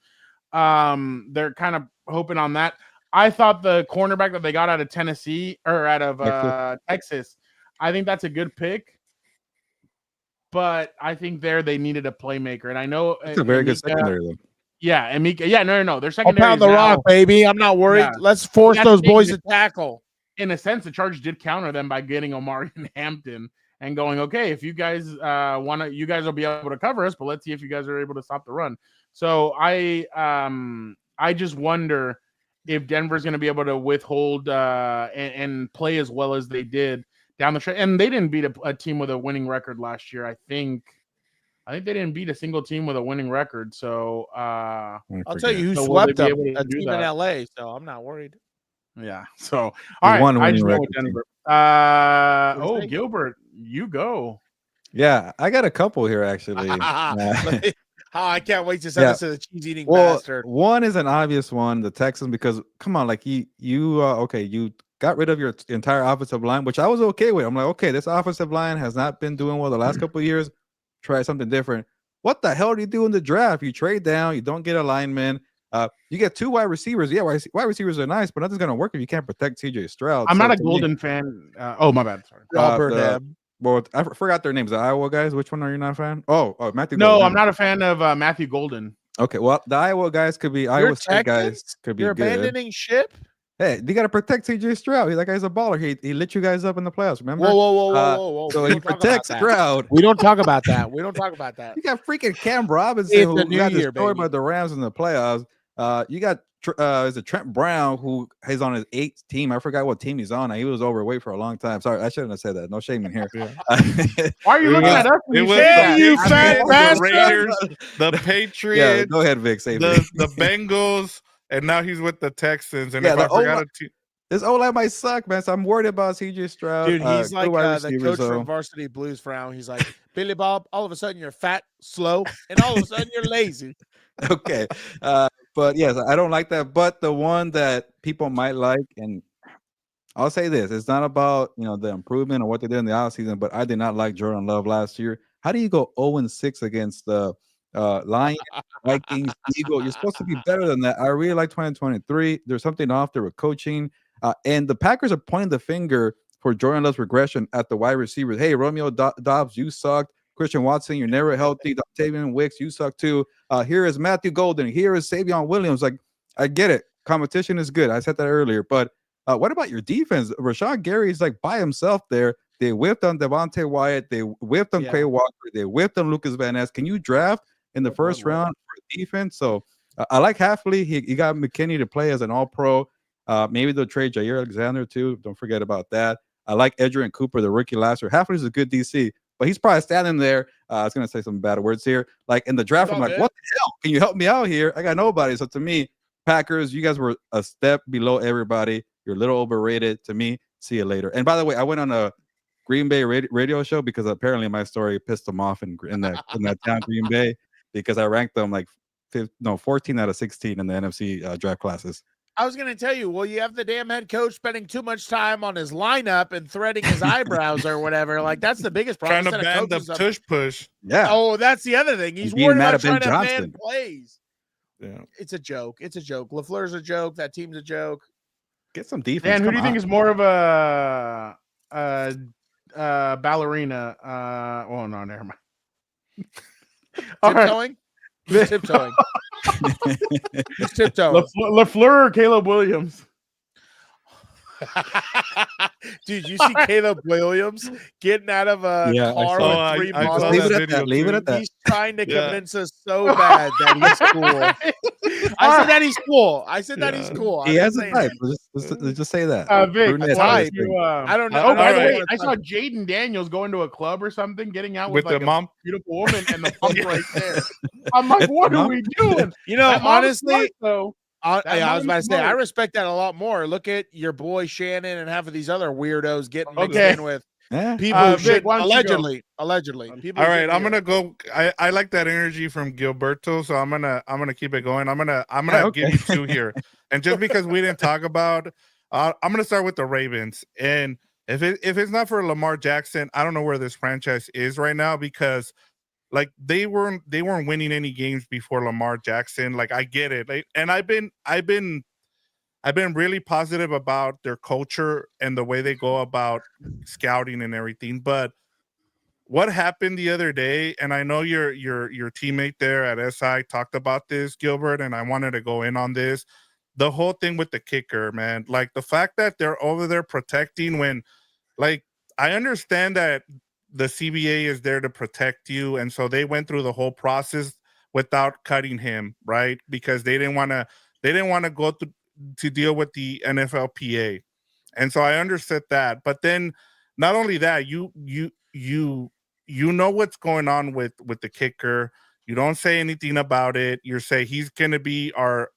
They're kind of hoping on that. I thought the cornerback that they got out of Tennessee or out of Texas, I think that's a good pick. But I think they needed a playmaker, and I know It's a very good Emeka- secondary though. Yeah, Emeka. Yeah, no. Their I'll secondary pound is the now, rock, baby. I'm not worried. Yeah. Let's force That's those the thing. boys to tackle. In a sense, the Chargers did counter them by getting Omari and Hampton and going, okay, if you guys want to, you guys will be able to cover us, but let's see if you guys are able to stop the run. So I just wonder if Denver's going to be able to withhold and play as well as they did down the stretch. And they didn't beat a team with a winning record last year. I think they didn't beat a single team with a winning record. So I'll tell you who So will they swept be them. able to A do team that? in LA, so I'm not worried. Yeah. So all right, one I winning just went with record team. Denver. Gilbert, you go. Yeah, I got a couple here actually. I can't wait to send this to the cheese eating Well, bastard. one is an obvious one, the Texans, because come on, like you got rid of your entire offensive line, which I was okay with. I'm like, okay, this offensive line has not been doing well the last couple of years. Try something different. What the hell do you do in the draft? You trade down, you don't get a lineman. You get 2 wide receivers. Yeah, wide receivers are nice, but nothing's gonna work if you can't protect CJ Stroud. I'm So not a to me, Golden fan. Oh, my bad. Sorry. Robert well, I forgot their names. The Iowa guys. Which one are you not a fan? Oh, Matthew. No, Golden. I'm not a fan of Matthew Golden. Okay, well, the Iowa guys could be Iowa State guys could be You're good. abandoning ship? Hey, you got to protect CJ Stroud. That guy's a baller. He lit you guys up in the playoffs. Remember? Whoa. So We he don't talk about protects that. Stroud. We don't talk about that. We don't talk about that. You got freaking Cam Robinson It's who the new got year, destroyed by baby. the Rams in the playoffs. You got is it Trent Brown who is on his 8th team? I forgot what team he's on. He was overweight for a long time. Sorry, I shouldn't have said that. No shame in here. Why are you looking at us? It was Hey, you the fat Chiefs, bastard! the Raiders, the Yeah, Patriots, go ahead, Vic. Say the Vic. Bengals, and now he's with the Texans. And Yeah, if I the forgot O-line- a team, This O-line might suck, man. So I'm worried about CJ Stroud. Dude, he's good like wide the receivers, coach from Varsity Blues frown. He's like, Billy Bob, all of a sudden you're fat, slow, and all of a sudden you're lazy. Okay. But yes, I don't like that. But the one that people might like, and I'll say this, it's not about the improvement or what they did in the offseason, but I did not like Jordan Love last year. How do you go 0-6 against the Lions, Vikings, Eagles? You're supposed to be better than that. I really like 2023. There's something off there with coaching. And the Packers are pointing the finger for Jordan Love's regression at the wide receivers. Hey, Romeo Dobbs, you sucked. Christian Watson, you're never healthy. Octavian Wicks, you suck too. Here is Matthew Golden. Here is Savion Williams. Like, I get it. Competition is good. I said that earlier. But what about your defense? Rashawn Gary is like by himself there. They whipped on Devontae Wyatt. They whipped on Quay Walker. They whipped on Lucas Van Ness. Can you draft in the first round for defense? So I like Halfley. He got McKinney to play as an all-pro. Maybe they'll trade Jair Alexander too. Don't forget about that. I like Edgerrin Cooper, the rookie last year. Halfley's a good DC. But he's probably standing there. I was going to say some bad words here. Like in the draft, I'm like, what the hell? Can you help me out here? I got nobody. So to me, Packers, you guys were a step below everybody. You're a little overrated to me. See you later. And by the way, I went on a Green Bay radio show because apparently my story pissed them off in that town, Green Bay, because I ranked them like 14 out of 16 in the NFC draft classes. I was going to tell you, well, you have the damn head coach spending too much time on his lineup and threading his eyebrows or whatever. Like, that's the biggest problem. trying to ban the tush push. Yeah. Oh, that's the other thing. He's being worried mad about at Ben trying to Johnson. ban plays. Yeah. It's a joke. It's a joke. LaFleur's a joke. That team's a joke. Get some defense. Dan, who do you Come think on. is more of a ballerina? Oh no, never mind. All right, Tiptoeing? Who's tiptoeing? Who's tiptoeing? LaFleur or Caleb Williams? Dude, you see Caleb Williams getting out of a car I with 3 saw bottles? that Leave it at video that. Leave it too. at that. He's trying to convince us so bad that he's cool. I said that he's cool. I said that he's cool. He I'm has not a saying type. that. Just say that. Vic, Brunette why type. you, I don't know. Oh, by the All way, right. I saw Jaden Daniels going to a club or something, getting out With with like the a mom. beautiful woman and the pump right there. I'm like, what are we doing? You know, That mom's honestly, smart, though. I That was about to say, I money respect that a lot more. Look at your boy Shannon and half of these other weirdos getting mixed Okay. in with Yeah. people who Vic, should why don't you go? allegedly. People All who right, shouldn't I'm be gonna go. I like that energy from Gilberto, so I'm gonna keep it going. I'm gonna Yeah, give okay. you two here, and just because we didn't talk about, I'm gonna start with the Ravens. And if it's not for Lamar Jackson, I don't know where this franchise is right now, because like they weren't winning any games before Lamar Jackson. Like, I get it, like, and I've been really positive about their culture and the way they go about scouting and everything, but what happened the other day, and I know your teammate there at SI talked about this, Gilbert, and I wanted to go in on this. The whole thing with the kicker, man, like the fact that they're over there protecting when, like, I understand that the CBA is there to protect you, and so they went through the whole process without cutting him, right? Because they didn't want to go to deal with the NFLPA. And so I understood that. But then not only that, you know what's going on with the kicker. You don't say anything about it. You say he's going to be our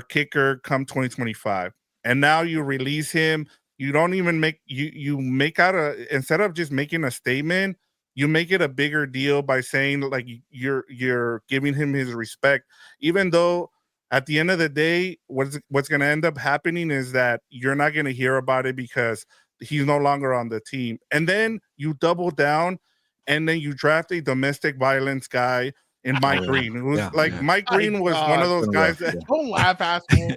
kicker come 2025. And now you release him. You don't even you make out instead of just making a statement, you make it a bigger deal by saying like you're giving him his respect, even though at the end of the day, what's going to end up happening is that you're not going to hear about it because he's no longer on the team. And then you double down, and then you draft a domestic violence guy in Mike Green. It was Mike Green was one of those guys that Don't laugh, asshole.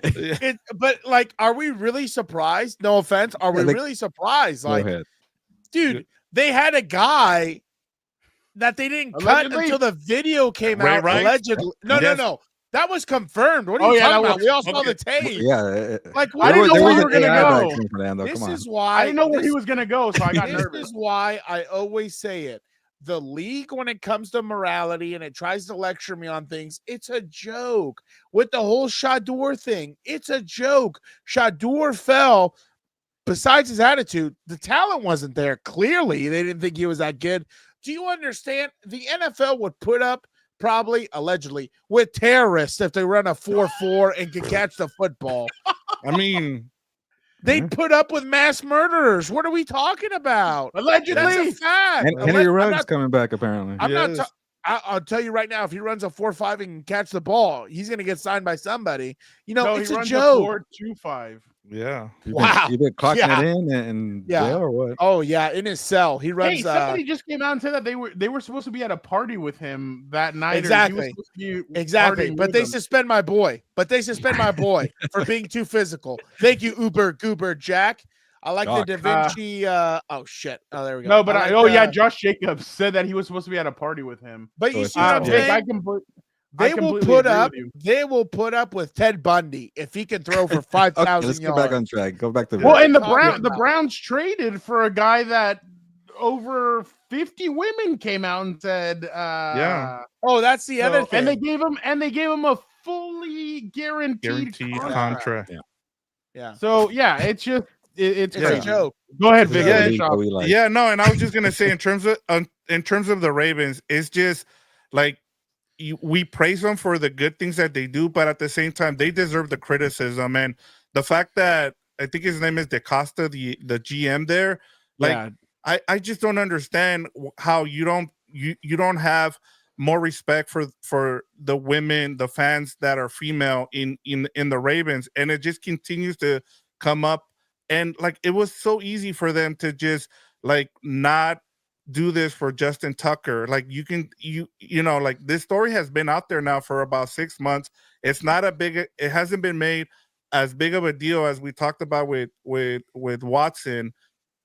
But like, are we really surprised? No offense. Are we really surprised? Like, dude, they had a guy that they didn't cut until the video came out. Right? Allegedly. No. That was confirmed. What are you talking about? We all saw the tape. Yeah. Like, I didn't know where you were going to go. This is why I didn't know where he was going to go, so I got nervous. This is why I always say it. The league, when it comes to morality and it tries to lecture me on things, it's a joke. With the whole Shador thing, it's a joke. Shador fell. Besides his attitude, the talent wasn't there. Clearly, they didn't think he was that good. Do you understand? The NFL would put up, probably allegedly, with terrorists if they run a 4-4 and can catch the football. I mean, they'd put up with mass murderers. What are we talking about? Allegedly. That's a fact. And Henry Ruggs coming back, apparently. I'll tell you right now, if he runs a 4-5 and can catch the ball, he's going to get signed by somebody. You know, it's a joke. 4-2-5. Yeah. Wow. You been clocking it in and or what? Oh yeah, in his cell. He runs. Hey, somebody just came out and said that they were supposed to be at a party with him that night. Exactly. But they suspend my boy. For being too physical. Thank you, Uber Goober Jack. I like the Da Vinci. Oh shit. Oh, there we go. No, but Josh Jacobs said that he was supposed to be at a party with him. But you see what I'm saying? They will put up with Ted Bundy if he can throw for 5,000 yards. Let's get back on track. Go back to and the Browns traded for a guy that over 50 women came out and said, Oh, that's the other thing. And they gave him a fully guaranteed contract. Yeah. So yeah, it's just it's a joke. Go ahead, Vic. No, and I was just gonna say in terms of the Ravens, it's just like we praise them for the good things that they do, but at the same time, they deserve the criticism. And the fact that I think his name is DeCosta, the GM there, like I just don't understand how you don't have more respect for the women, the fans that are female in the Ravens, and it just continues to come up. And like it was so easy for them to just like not do this for Justin Tucker. Like you know, like this story has been out there now for about 6 months. It hasn't been made as big of a deal as we talked about with Watson.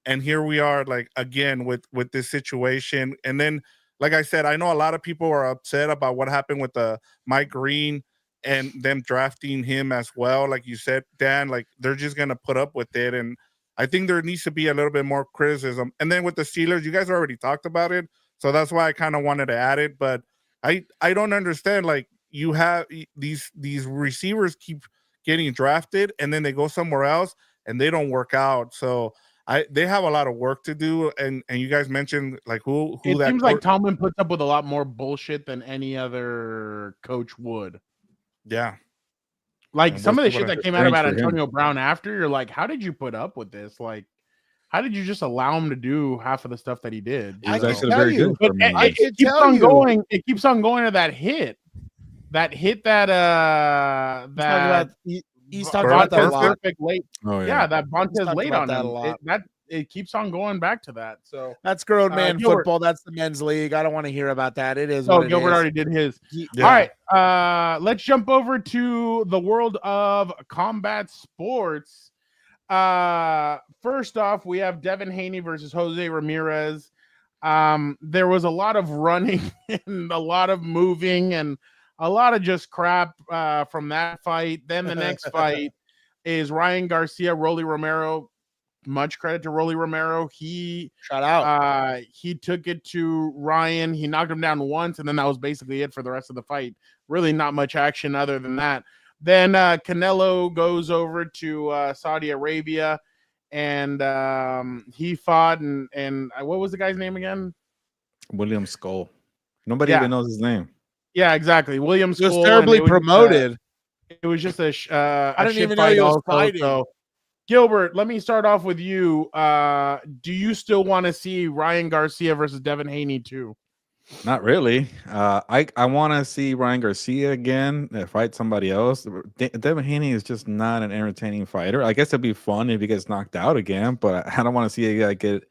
And here we are, like again with this situation. And then, like I said, I know a lot of people are upset about what happened with the Mike Green and them drafting him as well. Like you said, Dan, like they're just gonna put up with it. And I think there needs to be a little bit more criticism. And then with the Steelers, you guys already talked about it, so that's why I kind of wanted to add it. But I don't understand. Like you have these receivers keep getting drafted, and then they go somewhere else, and they don't work out. So they have a lot of work to do. And you guys mentioned like who it that seems like Tomlin puts up with a lot more bullshit than any other coach would. Yeah. Like And some we'll of the see shit what that came out Thanks about for him. Antonio Brown after, you're like, how did you put up with this? Like, how did you just allow him to do half of the stuff that he did? He was can actually tell very you. good But for a minute. I it can keeps tell on you. going. It keeps on going to that hit that He's talking about, he's talking about that a Vontez lot. perfect late. Oh Yeah, that He's Vontez talked late about on that a him. lot. It keeps on going back to that. So That's grown man Gilbert. football. That's the men's league. I don't want to hear about that. It is Oh, what it Gilbert is. already did his. Yeah. All right, let's jump over to the world of combat sports. First off, we have Devin Haney versus Jose Ramirez. There was a lot of running and a lot of moving and a lot of just crap from that fight. Then the next fight is Ryan Garcia, Rolly Romero. Much credit to Rolly Romero. He Shout out. he took it to Ryan. He knocked him down once, and then that was basically it for the rest of the fight. Really not much action other than that. Then Canelo goes over to Saudi Arabia, and he fought. And what was the guy's name again? William Skull. Nobody Yeah. even knows his name. Yeah, exactly. William He was Skull, terribly and promoted. it was just a I didn't shit even know fight he was also, fighting. so Gilbert, let me start off with you. Do you still want to see Ryan Garcia versus Devin Haney too? Not really. I want to see Ryan Garcia again fight somebody else. Devin Haney is just not an entertaining fighter. I guess it'd be fun if he gets knocked out again, but I don't want to see a guy get,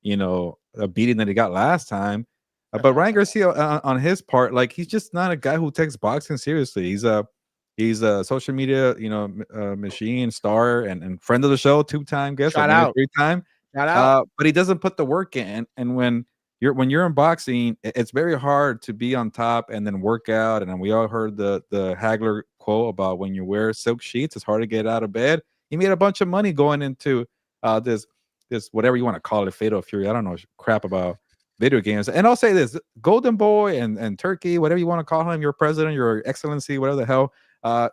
a beating that he got last time. But Ryan Garcia, on his part, like he's just not a guy who takes boxing seriously. He's a social media, machine star and friend of the show, 2-time guest, Shout or maybe out. 3-time. Shout out. But he doesn't put the work in. And when you're in boxing, it's very hard to be on top and then work out. And then we all heard the Hagler quote about when you wear silk sheets, it's hard to get out of bed. He made a bunch of money going into this whatever you want to call it, Fatal Fury. I don't know crap about video games. And I'll say this: Golden Boy and Turkey, whatever you want to call him, your president, your excellency, whatever the hell,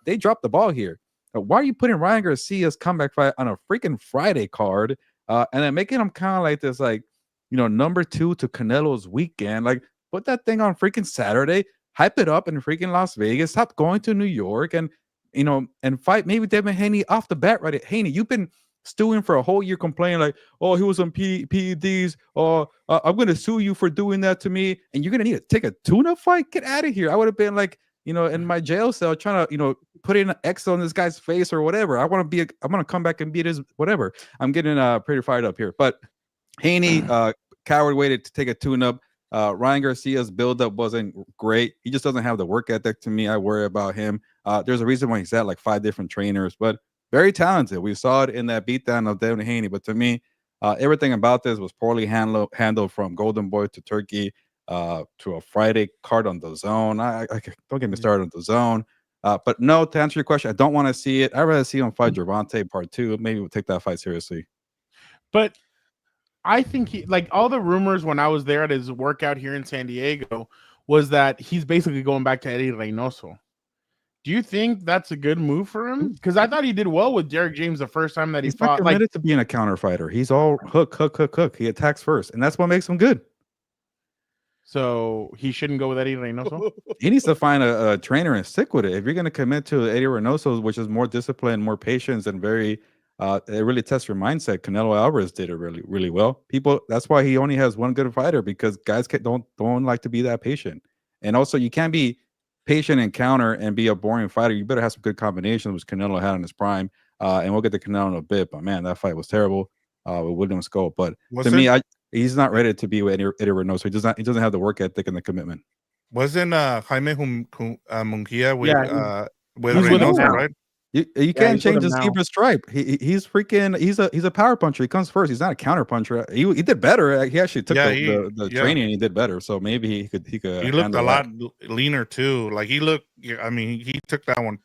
they dropped the ball here. Why are you putting Ryan Garcia's comeback fight on a freaking Friday card and then making him kind of like this, like, number 2 to Canelo's weekend? Like, put that thing on freaking Saturday, hype it up in freaking Las Vegas, stop going to New York, and and fight maybe Devin Haney off the bat. Right, Haney, you've been stewing for a whole year complaining like, oh, he was on PEDs, or I'm gonna sue you for doing that to me, and you're gonna need to take a tune-up fight. Get out of here. I would have been like, in my jail cell trying to, put in an X on this guy's face or whatever. I'm gonna come back and beat his whatever. I'm getting pretty fired up here. But Haney, coward waited to take a tune-up. Ryan Garcia's build-up wasn't great. He just doesn't have the work ethic to me. I worry about him. There's a reason why he's at like 5 different trainers, but very talented. We saw it in that beatdown of Devin Haney. But to me, everything about this was poorly handled from Golden Boy to Turkey to a Friday card on the zone. I don't get me started on the zone. But no, to answer your question, I don't want to see it. I'd rather see him fight Gervonta part 2. Maybe we'll take that fight seriously. But I think like all the rumors when I was there at his workout here in San Diego was that he's basically going back to Eddie Reynoso. Do you think that's a good move for him? Because I thought he did well with Derek James the first time that he fought. He's not committed to being a counter fighter. He's all hook. He attacks first, and that's what makes him good. So he shouldn't go with Eddie Reynoso? He needs to find a trainer and stick with it. If you're going to commit to Eddie Reynoso, which is more discipline, more patience, and very it really tests your mindset. Canelo Alvarez did it really, really well. That's why he only has one good fighter, because guys don't like to be that patient. And also, you can't be patient and counter and be a boring fighter. You better have some good combinations, which Canelo had in his prime. And we'll get to Canelo in a bit. But man, that fight was terrible with William Skull. But to me, he's not ready to be with Eddie Reynoso. He doesn't have the work ethic and the commitment. Wasn't Jaime Munguia with He's with him Reynoso, now. right? You can't change the now. zebra stripe. He's a power puncher. He comes first. He's not a counter puncher. He did better. He actually took the training and he did better. So maybe he could. He looked a lot leaner too. Like he looked. I mean, he took that one.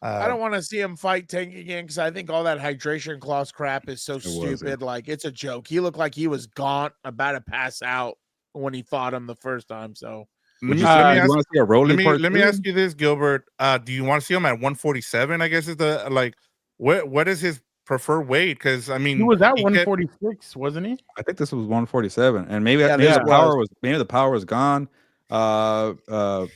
I don't want to see him fight Tank again because I think all that hydration cloth crap is so stupid. Like it's a joke. He looked like he was gaunt, about to pass out when he fought him the first time. So let me ask you this, Gilbert. Do you want to see him at 147? I guess is the what is his preferred weight? Because I mean, he was at 146, wasn't he? I think this was 147, and maybe the power was gone.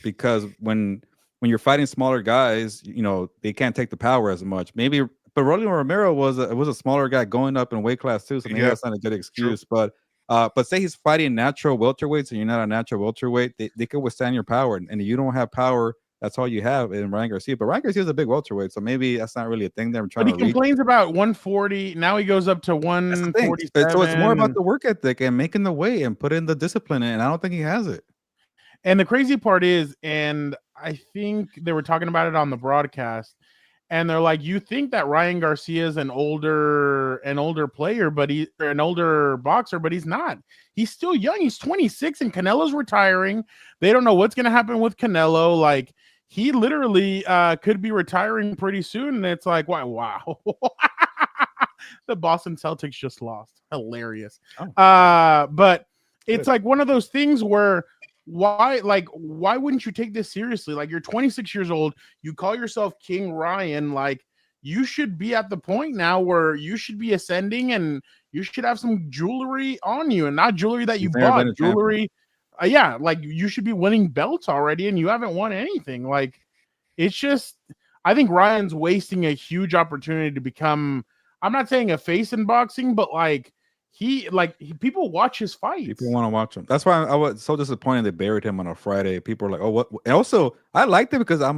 Because when when you're fighting smaller guys, you know, they can't take the power as much. Maybe, but Rolly Romero was a smaller guy going up in weight class too, so maybe that's not a good excuse. True. But say he's fighting natural welterweights and you're not a natural welterweight, they could withstand your power. And if you don't have power, that's all you have in Ryan Garcia. But Ryan Garcia is a big welterweight, so maybe that's not really a thing there. I'm trying but he complains about 140. Now he goes up to 147. So it's more about the work ethic and making the weight and putting the discipline in. And I don't think he has it. And the crazy part is, and I think they were talking about it on the broadcast, and they're like, you think that Ryan Garcia is an older player, but he's an older boxer, but he's not. He's still young. He's 26 and Canelo's retiring. They don't know what's going to happen with Canelo. Like, he literally could be retiring pretty soon. And it's like, wow. The Boston Celtics just lost. Hilarious. But it's like one of those things where why wouldn't you take this seriously? Like, you're 26 years old. You call yourself King Ryan. Like, you should be at the point now where you should be ascending and you should have some jewelry on you, and not jewelry that you bought. Jewelry. Like, you should be winning belts already and you haven't won anything. Like, it's just, I think Ryan's wasting a huge opportunity to become, I'm not saying a face in boxing, but people watch his fights. People want to watch him. That's why I was so disappointed they buried him on a Friday. People were like, "Oh, what?" And also, I liked it because I'm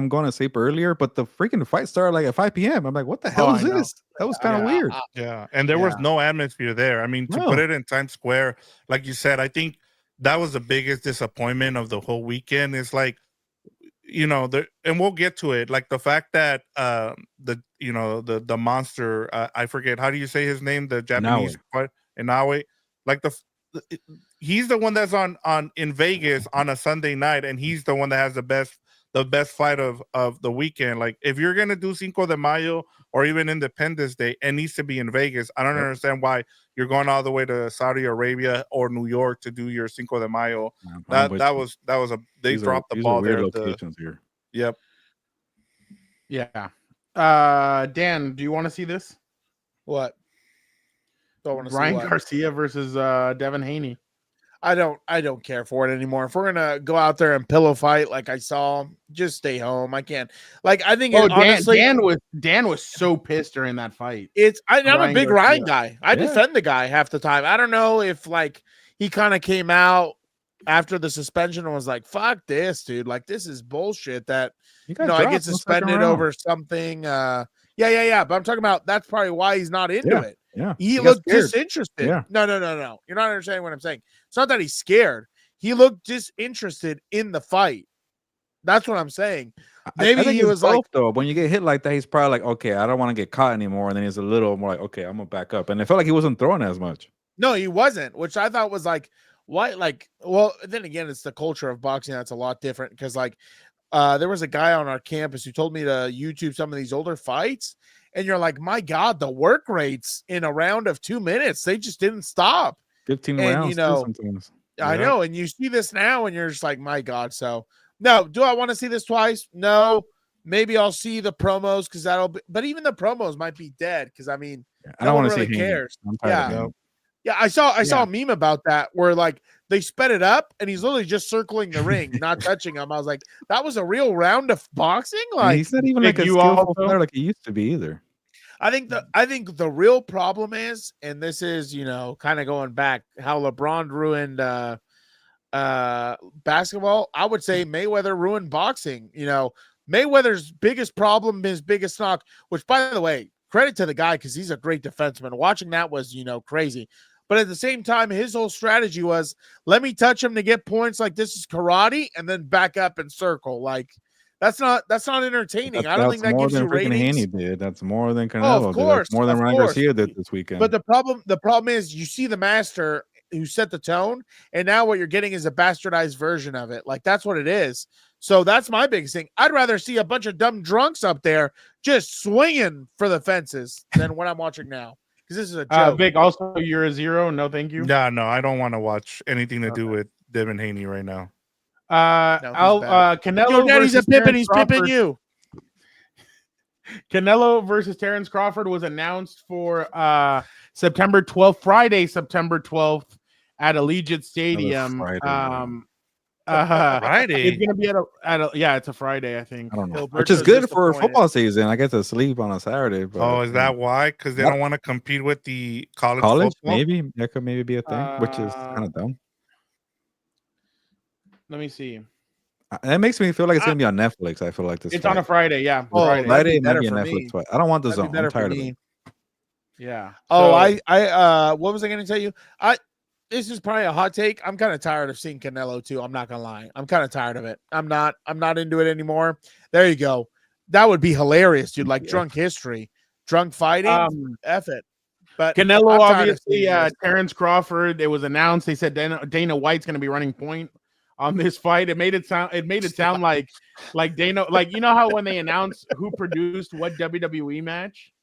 going to sleep earlier, but the freaking fight started like at 5 p.m. I'm like, "What the hell is this?" That was kind of weird. Yeah, and there was no atmosphere there. I mean, to put it in Times Square, like you said, I think that was the biggest disappointment of the whole weekend. Is like, you know, and we'll get to it. Like the fact that the monster, I forget, how do you say his name? The Japanese fight, Inoue. Like he's the one that's on in Vegas on a Sunday night, and he's the one that has the best fight of the weekend. Like, if you're gonna do Cinco de Mayo or even Independence Day, it needs to be in Vegas. I don't understand why you're going all the way to Saudi Arabia or New York to do your Cinco de Mayo. They dropped the ball there. Locations here. Yep. Yeah. Dan, do you want to see this? What? Don't want to see Ryan what? Garcia versus Devin Haney. I don't care for it anymore. If we're gonna go out there and pillow fight like I saw, just stay home. I can't. Like, I think honestly, Dan was so pissed during that fight. I'm a big Ryan guy. I defend the guy half the time. I don't know if like he kind of came out after the suspension and was like, "Fuck this, dude! Like, this is bullshit." That I get suspended over something. But I'm talking about that's probably why he's not into it. Yeah, he looked disinterested. Yeah. No. You're not understanding what I'm saying. It's not that he's scared. He looked disinterested in the fight. That's what I'm saying. Maybe he was like, though, when you get hit like that, he's probably like, okay, I don't want to get caught anymore. And then he's a little more like, okay, I'm gonna back up. And it felt like he wasn't throwing as much. No, he wasn't, which I thought was like, why? Like, well, then again, it's the culture of boxing that's a lot different because like there was a guy on our campus who told me to YouTube some of these older fights. And you're like, my God, the work rates in a round of 2 minutes, they just didn't stop. 15 rounds. Sometimes. I know. And you see this now and you're just like, my God. So, no, do I want to see this twice? No. Maybe I'll see the promos because but even the promos might be dead because, I mean, I don't want to really see cares. Yeah, I saw a meme about that where like they sped it up and he's literally just circling the ring, not touching him. I was like, that was a real round of boxing. Like, he's not even like a skillful player like he used to be either. I think the real problem is, and this is, kind of going back how LeBron ruined basketball. I would say Mayweather ruined boxing. Mayweather's biggest problem, his biggest knock, which by the way, credit to the guy because he's a great defenseman. Watching that was, crazy. But at the same time, his whole strategy was, let me touch him to get points like this is karate and then back up and circle. Like, that's not entertaining. I don't think that gives you ratings. Haney did. That's more than Canelo did. That's more than Ryan Garcia did this weekend. But the problem is you see the master who set the tone, and now what you're getting is a bastardized version of it. Like, that's what it is. So that's my biggest thing. I'd rather see a bunch of dumb drunks up there just swinging for the fences than what I'm watching now. Because this is a joke. Vic, also, you're a zero. No, thank you. No, I don't want to watch anything to do with Devin Haney right now. Canelo. Your daddy's a pimp and he's pimping you. Canelo versus Terrence Crawford was announced for September 12th, Friday, September 12th at Allegiant Stadium. Friday. It's gonna be at a yeah, it's a Friday, I think. I don't know. Gilberto's Which is good for disappointed. football season. I get to sleep on a Saturday. But Oh, is that why? Because they Yep. don't want to compete with the college college? football. Maybe that could maybe be a thing, which is kind of dumb. Let me see. That makes me feel like it's gonna be on Netflix. I feel like this. It's on a Friday, yeah. Oh, Friday. that'd be Friday might better be a for Netflix me. fight. I don't want the That'd be zone. better I'm tired for of me. it. Yeah. Oh, So- what was I going to tell you? This is probably a hot take. I'm kind of tired of seeing Canelo too. I'm not gonna lie. I'm kind of tired of it. I'm not into it anymore. There you go. That would be hilarious, dude. Like drunk history, drunk fighting. F it. But Canelo, I'm tired of obviously, seeing this. Terrence Crawford. It was announced. They said Dana White's going to be running point on this fight. It made it sound like Dana, like you know how when they announce who produced what WWE match,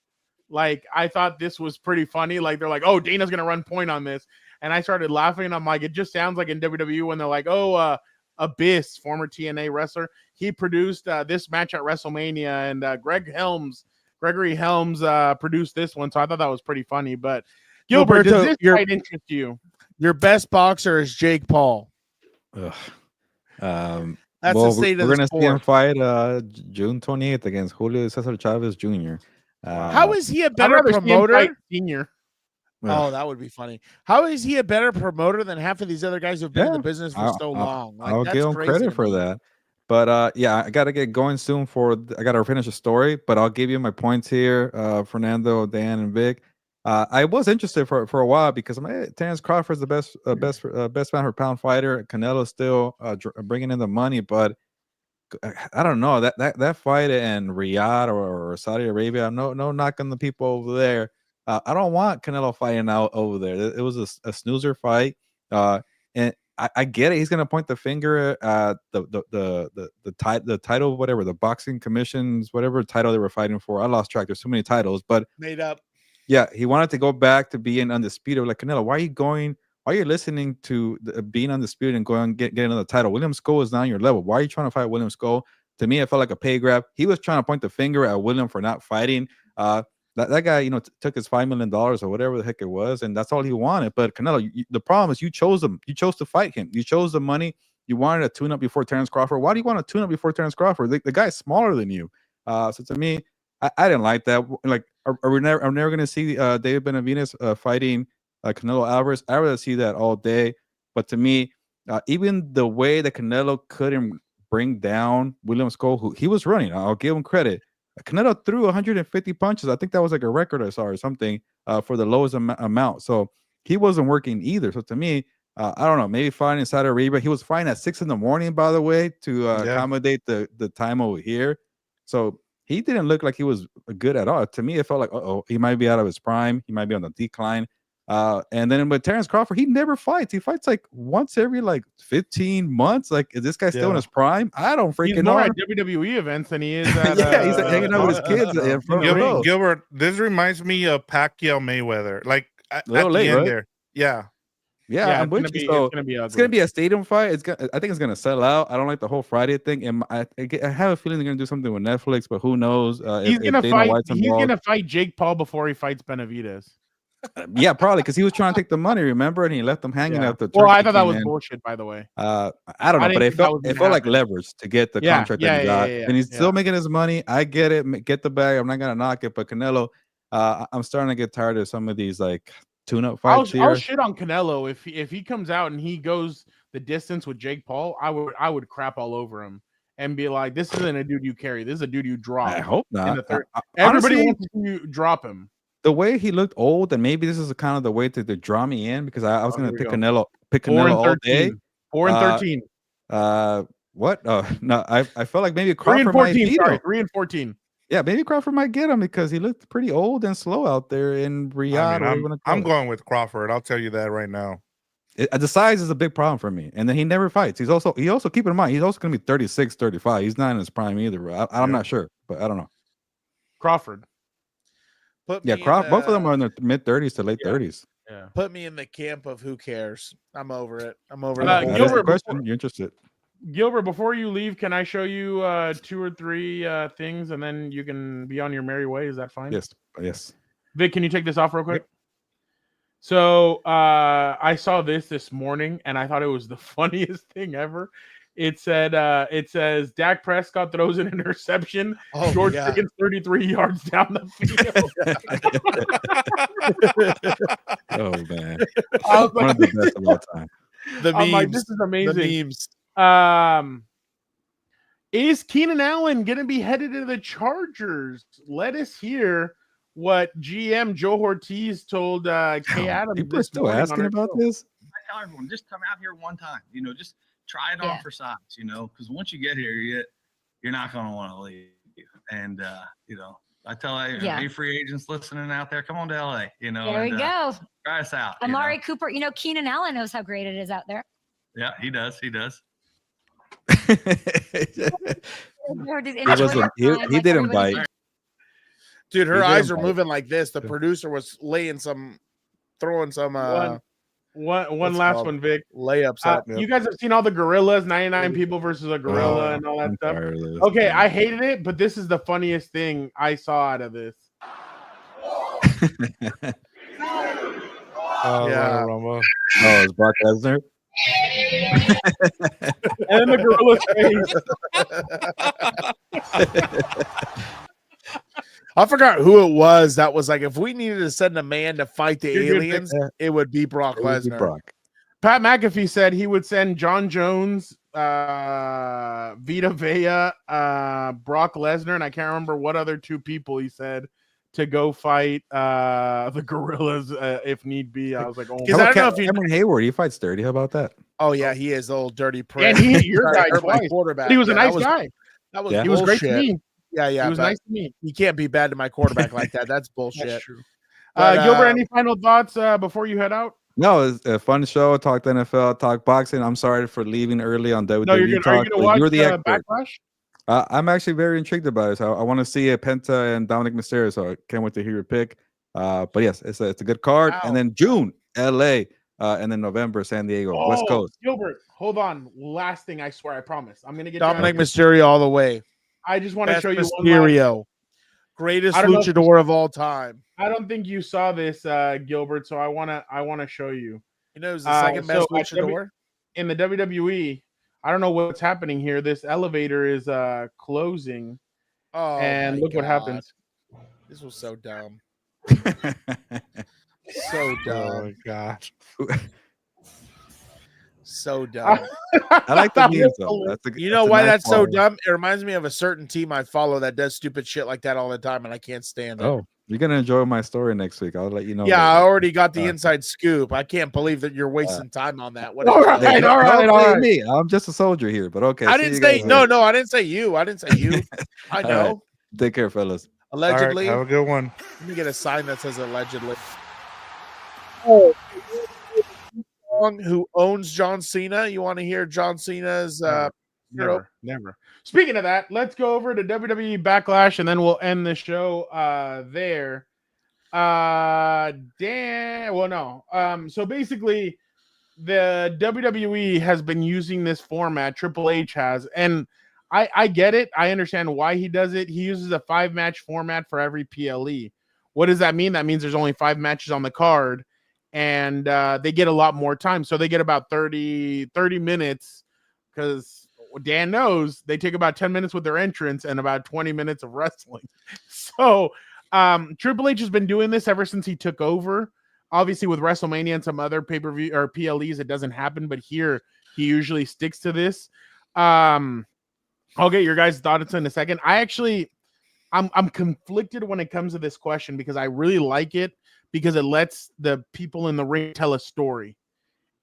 like I thought this was pretty funny. Like they're like, oh, Dana's going to run point on this, and I started laughing. I'm like, it just sounds like in WWE when they're like, oh, Abyss, former TNA wrestler, he produced this match at WrestleMania, and Gregory Helms produced this one, so I thought that was pretty funny. But Gilbert, does this fight interest you? Your best boxer is Jake Paul. Ugh. That's the state of we're the gonna see him sport. fight June 28th against Julio Cesar Chavez Jr. How is he a I'd better rather see him promoter? fight Senior. Oh, that would be funny. How is he a better promoter than half of these other guys who've been in the business for so long? Like, I'll that's give him crazy credit to for me. that. But yeah, I gotta get going soon. I gotta finish the story. But I'll give you my points here, Fernando, Dan, and Vic. I was interested for a while because Terrence Crawford's the best pound for pound fighter. Canelo's still bringing in the money, but I don't know that fight in Riyadh or Saudi Arabia. No knocking the people over there. I don't want Canelo fighting out over there. It was a snoozer fight, and I get it. He's gonna point the finger at the title, whatever, the boxing commissions, whatever title they were fighting for. I lost track. There's so many titles, but Made up. yeah, he wanted to go back to being undisputed. Like Canelo, why are you listening to being undisputed and going get another title? William Sco is not on your level. Why are you trying to fight William Sco? To me, it felt like a pay grab. He was trying to point the finger at William for not fighting. That guy, took his $5 million or whatever the heck it was, and that's all he wanted. But Canelo, the problem is you chose him. You chose to fight him. You chose the money. You wanted a tune-up before Terrence Crawford. Why do you want a tune-up before Terrence Crawford? The guy's smaller than you. So to me, I didn't like that. Like, I'm never going to see David Benavidez fighting Canelo Alvarez. I'd rather see that all day. But to me, even the way that Canelo couldn't bring down William Sco, who he was running, I'll give him credit. Canelo threw 150 punches. I think that was like a record I saw or something for the lowest amount. So he wasn't working either. So to me, I don't know, maybe fighting in Saudi Arabia. He was fighting at 6 a.m, by the way, to accommodate the time over here. So he didn't look like he was good at all. To me, it felt like, he might be out of his prime. He might be on the decline. And then with Terrence Crawford, he never fights. He fights like once every 15 months. Like, is this guy still in his prime? I don't freaking know. He's more at WWE events than he is at he's hanging out with his kids in front of the Gilbert, this reminds me of Pacquiao Mayweather. Like at little the late, end right? there. Yeah. Yeah, I'm with you. So it's gonna be a stadium fight. I think it's gonna sell out. I don't like the whole Friday thing, and I have a feeling they're gonna do something with Netflix, but who knows? He's gonna fight Jake Paul before he fights Benavidez. Yeah, probably because he was trying to take the money, remember, and he left them hanging out the. Well, I thought that was bullshit, by the way. I don't know, but it felt like leverage to get the contract that he got, and he's still making his money. I get it, get the bag. I'm not gonna knock it, but Canelo, I'm starting to get tired of some of these tune-up fights. I'll shit on Canelo if he comes out and he goes the distance with Jake Paul. I would crap all over him and be like, this isn't a dude you carry. This is a dude you drop. I hope not. Everybody wants to drop him. The way he looked old, and maybe this is kind of the way to draw me in, because I was going to pick Canelo all day. 4-13. What? No, I felt like maybe Crawford might beat him. 3-14. Yeah, maybe Crawford might get him because he looked pretty old and slow out there in Riyadh. I'm going with Crawford. I'll tell you that right now. The size is a big problem for me, and then he never fights. He also keep in mind he's also going to be 36, 35. He's not in his prime either. I'm not sure, but I don't know. Crawford. Both of them are in their mid 30s to late 30s. Yeah. Put me in the camp of who cares. I'm over it. I'm over it. Gilbert, question. You're interested. Gilbert, before you leave, can I show you 2 or 3 things, and then you can be on your merry way? Is that fine? Yes. Vic, can you take this off real quick? So I saw this morning, and I thought it was the funniest thing ever. It says Dak Prescott throws an interception. Oh, George yeah. Pickens 33 yards down the field. Oh man, I was one like, of the best of all time. The I'm like, memes. this is amazing. The memes. Is Keenan Allen going to be headed to the Chargers? Let us hear what GM Joe Ortiz told Kay Adams. People are this still morning on asking our about show. this. I tell everyone, just come out here one time. Just try it Yeah. on for size. Because once you get here, you're not going to want to leave. And I tell any free agents listening out there, come on to LA. There we go. Try us out. Amari Cooper. Keenan Allen knows how great it is out there. Yeah, he does. He does. He didn't bite. Dude, her He eyes didn't are bite. moving like this. The producer was throwing some One last called? one, Vic. layups up. You guys have seen all the gorillas, 99 people versus a gorilla and all that I'm stuff. tired of this. Okay, I hated it, but this is the funniest thing I saw out of this. Oh, Yeah. Rumble. Oh, it's Brock Lesnar. And then the gorilla's face. I forgot who it was that was like, if we needed to send a man to fight the You're good, aliens, Vic. it would be Brock It was Lesnar. Brock. Pat McAfee said he would send John Jones, Vita Vea, Brock Lesnar, and I can't remember what other two people he said to go fight the gorillas if need be. I was like, oh, Because I don't know if you. Cameron Hayward, he fights dirty. How about that? Oh yeah, he is a little dirty prick. and he hit your Tried to guy hurt my twice. quarterback. But he was a Yeah, nice guy. That was Yeah. He was great to bullshit. me. Yeah, He was but nice to me. you can't be bad to my quarterback like that. That's bullshit. That's true. But, Gilbert, any final thoughts before you head out? No, it's a fun show. Talk NFL, talk boxing. I'm sorry for leaving early on WWE No, you're talk. going to watch You're the expert. Backlash? I'm actually very intrigued about it. So I want to see Penta and Dominic Mysterio. So I can't wait to hear your pick. But yes, it's a good card. Wow. And then June, LA, and then November, San Diego, West Coast. Gilbert, hold on. Last thing, I swear, I promise. I'm going to get Dominic down. Mysterio all the way. I just want to Best show you one last. Mysterio, greatest I don't know if- luchador of all time. I don't think you saw this, Gilbert. So I want to show you. You know, who's the second best so at luchador? In the WWE. I don't know what's happening here. This elevator is closing, Oh, and my look what God. happens. This was so dumb. Oh So dumb. my god. So dumb. I like the memes though. That's a, You that's know a why nice that's so follow. dumb? It reminds me of a certain team I follow that does stupid shit like that all the time, and I can't stand it. Oh, you're gonna enjoy my story next week. I'll let you know. Yeah, I later. already got the Uh, inside scoop. I can't believe that you're wasting time on that. What All right, Hey, all right, don't all blame right. me. I'm just a soldier here, but okay. I see didn't you say guys no, later. no. I didn't say you. I didn't say you. I All know. right. Take care, fellas. All right, Allegedly. have a good one. Let me get a sign that says allegedly. Oh, who owns John Cena? You want to hear John Cena's? Never. Speaking of that, let's go over to WWE Backlash, and then we'll end the show there. So basically, the WWE has been using this format. Triple H has, and I get it. I understand why he does it. He uses a 5-match format for every PLE. What does that mean? That means there's only 5 matches on the card, and they get a lot more time. So they get about 30 minutes, because Dan knows they take about 10 minutes with their entrance and about 20 minutes of wrestling. So Triple H has been doing this ever since he took over. Obviously, with WrestleMania and some other pay-per-view or PLEs, it doesn't happen, but here he usually sticks to this. I'll get your guys' thoughts in a second. I'm conflicted when it comes to this question, because I really like it, because it lets the people in the ring tell a story,